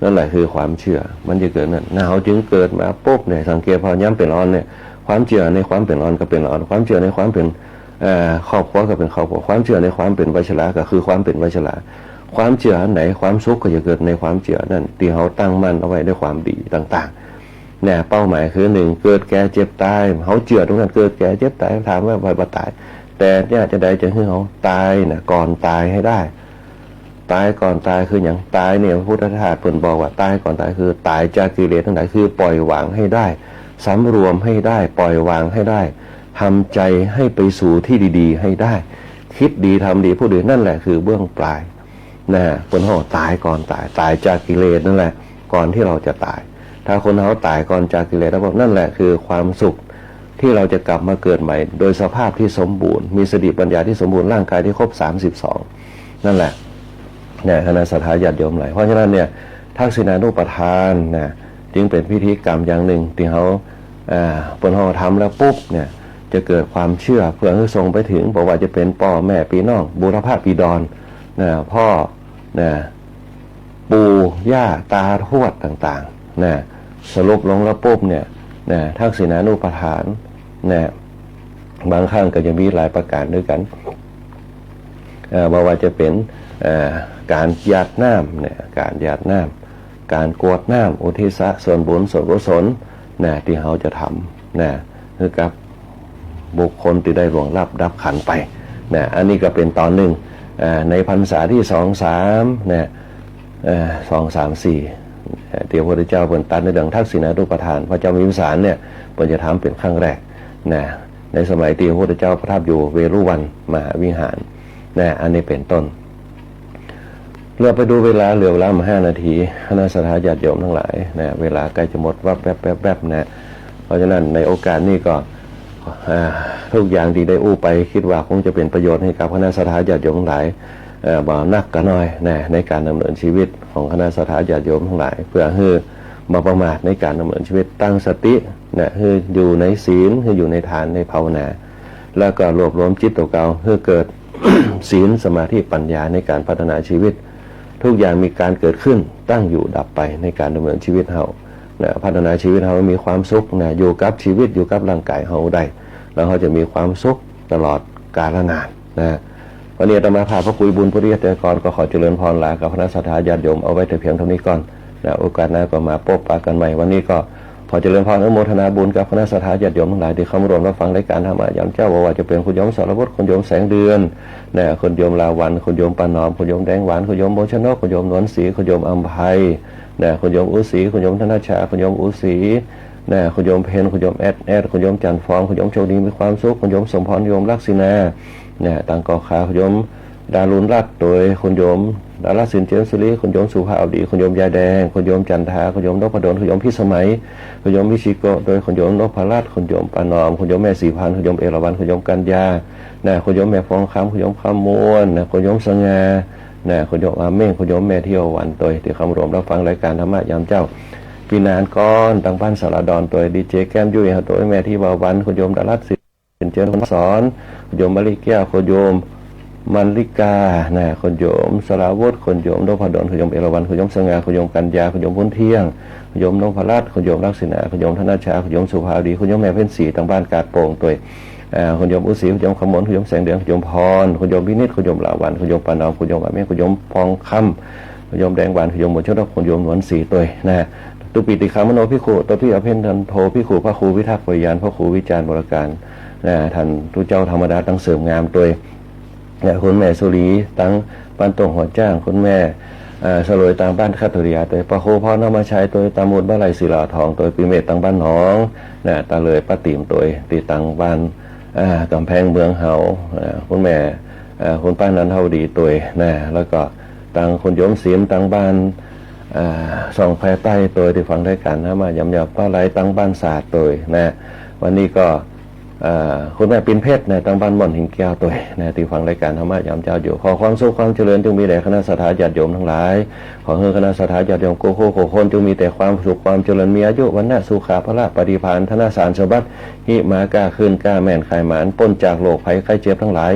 [SPEAKER 3] นั่นแหละคือความเชื่อมันจะเกิดนั่นเขาจึงเกิดมาปุ๊บเนี่ยสังเกตพอย้ำเป็นออนเนี่ยความเชื่อในความเป็นออนก็เป็นออนความเชื่อในความเป็นครอบครัวก็เป็นครอบครัวความเชื่อในความเป็นวัชระก็คือความเป็นวัชระความเชื่ออันไหนความสุขก็จะเกิดในความเชื่อนั่นที่เขาตั้งมั่นเอาไว้ด้วยความดีต่างๆเนี่ยเป้าหมายคือหนึ่งเกิดแก่เจ็บตายเขาเชื่อตรงนั้นเกิดแก่เจ็บตายถามว่าบ่ตายแต่เนี่ยจะได้จะให้เขาตายนะก่อนตายให้ได้ตายก่อนตายคืออย่างตายเนี่ยพระพุทธทาสเพิ่นบอกว่าตายก่อนตายคือตายจากกิเลสทั้งหลายคือปล่อยวางให้ได้สำรวมให้ได้ปล่อยวางให้ได้ทำใจให้ไปสู่ที่ดีๆให้ได้คิดดีทำดีพูดดีนั่นแหละคือเบื้องปลายนะคนเขาตายก่อนตายจากกิเลสนั่นแหละก่อนที่เราจะตายถ้าคนเขาตายก่อนจากกิเลสแล้วนั่นแหละคือความสุขที่เราจะกลับมาเกิดใหม่โดยสภาพที่สมบูรณ์มีสติปัญญาที่สมบูรณ์ร่างกายที่ครบ32นั่นแหละเนี่ยคณะสัตยาญาติโยมหลายเพราะฉะนั้นเนี่ยทักษิณานุปทานนะจึงเป็นพิธีกรรมอย่างหนึ่งที่เขาปนเขาทำแล้วปุ๊บเนี่ยจะเกิดความเชื่อเพื่อให้ส่งไปถึงบอกว่าจะเป็นพ่อแม่พี่น้องบุรพาบิดรนะพ่อนะปู่ย่าตาทวดต่างๆนะสรุปลงแล้วปุ๊บเนี่ยนะทักษิณานุปทานนะบางครั้งก็จะมีหลายประการด้วยกันบอกว่าจะเป็นการหยาดน้ำเนี่ยการหยาดน้ำการกรวดน้ำอุทิศส่วนบุญส่วนกุศลนะที่เขาจะทำนะคือกับบุคคลที่ได้ล่วงลับดับขันไปนะอันนี้ก็เป็นตอนหนึ่งในพรรษาที่2-3นะ2-3-4เดี๋ยวพระพุทธเจ้าเปิดตัดในเรื่องทักษิณานุปทานพระเจ้ามีวิสารเนี่ยเปิดจะทำเป็นครั้งแรกนะในสมัยที่พระพุทธเจ้าประทับอยู่เวรุวันมหาวิหารนะอันนี้เป็นต้นเราไปดูเวลาเหลือเวลามา5 นาทีคณะสัตยาญาติโยมทั้งหลายนะเวลาใกล้จะหมดแวบนะเพราะฉะนั้นในโอกาสนี้ก็ทุกอย่างที่ได้อู้ไปคิดว่าคงจะเป็นประโยชน์ให้กับคณะสัตยาญาติโยมทั้งหลายบ่นักก็น้อยนะในการดำเนินชีวิตของคณะสัตยาญาติโยมทั้งหลายเพื่อให้มาประมาทในการดำเนินชีวิตตั้งสตินะให้อยู่ในศีลให้อยู่ในทานในภาวนาแล้วก็รวบรวมจิตตัวเก่าเพื่อเกิด ศีลสมาธิปัญญาในการพัฒนาชีวิตทุกอย่างมีการเกิดขึ้นตั้งอยู่ดับไปในการดำเนินชีวิตเฮานะพัฒนาชีวิตเฮามีความสุขนะอยู่กับชีวิตอยู่กับร่างกายเฮาได้แล้วเขาจะมีความสุขตลอดกาลนานนะวันนี้อาตมาพาพระคุยบุญปริยัติกรก็ขอเจริญพรลากับคณะสัตยาญาติโยมเอาไว้แต่เพียงเท่านี้ก่อนนะโอกาสหน้าก็มาพบปะกันใหม่วันนี้ก็ขอเจริญพรอนุโมทนาบุญกับคณะสัตยาญาติโยมทั้งหลายที่เข้ามาร่วมรับฟังรายการธรรมะยามเจ้าว่าจะเป็นคุณโยมสารวัตรคุณโยมแสงเดือนนะคุณโยมลาวันคุณโยมปานอมคุณโยมแดงหวานคุณโยมโบชนกคุณโยมนวลศรีคุณโยมอัมภัยนะคุณโยมอุศรีคุณโยมธนชาคุณโยมอุศรีนะคุณโยมเพนคุณโยมแอดคุณโยมจันทร์ฟองคุณโยมโชคดีมีความสุขคุณโยมสมพรคุณโยมลักษิณาเนี่ยต่างกอขาคุณโยมดารุณรัตน์โดยคุณโยมดาราสินเจริญสุริคุณโยมสุภาพดีคุณโยมยาแดงคุณโยมจันทาคุณโยมนพดลคุณโยมพิสมัยคุณโยมวิชิโกโดยคุณโยมนพรัตน์คุณโยมปานอมคุณโยมแม่สีพันธ์คุณโยมเอราวัณคุณโยมกัญญาคุณโยมแม่ฟองคำคุณโยมคำมวนคุณโยมสง่าคุณโยมอาเม่งคุณโยมแม่เที่ยววันตัวที่คำรวมรับฟังรายการธรรมะยามเจ้าปีนานก้อนต่างบ้านสารดอนตัวดีเจแก้มยุ้ยตัวแม่ที่บาวันคุณโยมดารัตสินเจริญสอนคุณโยมมะลิแก้วคุณโยมมันลิกาคุณโยมสราวุฒิคุณโยมนพดลคุณโยมเอราวัณคุณโยมสง่าคุณโยมกัญญาคุณโยมพุนเที่ยงคุณโยมนพรัตน์คุณโยมลักษณะคุณโยมธนชาคุณโยมสุภาพดีคุณโยมแม่เพ็ญศรีต่างบ้านกาดโป่งตัวคุณโยมอุศรีคุณโยมขมลคุณโยมแสงเดือนคุณโยมพรคุณโยมพินิจคุณโยมลาวันคุณโยมปานอมคุณโยมอาเมฆคุณโยมพองคำคุณโยมแดงหวานคุณโยมบุญชนกคุณโยมนวลศรีตัวตุปิติคามโนพิขุตัวพี่อภินันโทพิขุพระครูวิทักษ์วิญญาณพระครูวิจารณ์บริการท่านทุเจ้าธรรมดาตั้งเสริมงามตัวคุณแม่สุรีตั้งบ้านตรงหัวจ้างคุณแม่สลวยต่างบ้านคัตริยาตัวพระครูพ่อนมาชัยตัวตามุดบ้านไรศิลาทองตัวปีเมตต่างบ้านหนองตาเลยป้าติ๋มตัวตีต่างบ้านกำแพงเมืองเฮาคุณแม่คุณป้านันเท่าดีตัวแล้วก็ต่างคนโยมศิลป์ต่างบ้านส่องแพรใต้ตัวที่ฟังได้กันนะมายำยำป้าไรตั้งบ้านศาสตร์ตัววันนี้ก็คุณแม่ปินเพชรตั้งบ้านม่อนหินแก้วตัวที่ฟังรายการธรรมะยามเจ้าอยู่ขอความสุขความเจริญจงมีแด่คณะสัตยาญาติโยมทั้งหลายขอให้คณะสัตยาญาติโยมโกโคคนจงมีแต่ความสุขความเจริญมีอายุวันนะสุขาพระปฏิภาณธนสารสมบัติหิมากล้าขึ้นกล้าแม่นขายหมานพ้นจากโรคภัยไข้เจ็บทั้งหลาย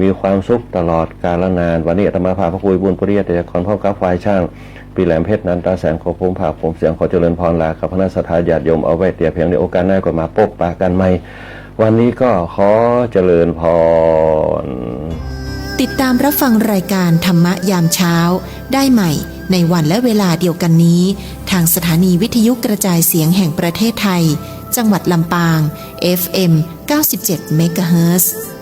[SPEAKER 3] มีความสุขตลอดกาลนานวันนี้อาตมาพาพระคุยบุญปริยัติกรพ่อกับฝ่ายช่าง ปีแหลมเพชรนันตาแสงขอภูมิภาคผมเสียงขอเจริญพรลากับพระนักสัทธาญาติโยมเอาไว้เตียเพียงในโอกาสหน้าก็มาพบปะกันใหม่วันนี้ก็ขอเจริญพร
[SPEAKER 1] ติดตามรับฟังรายการธรรมะยามเช้าได้ใหม่ในวันและเวลาเดียวกันนี้ทางสถานีวิทยุกระจายเสียงแห่งประเทศไทยจังหวัดลำปาง FM 97 เมกะเฮิรตซ์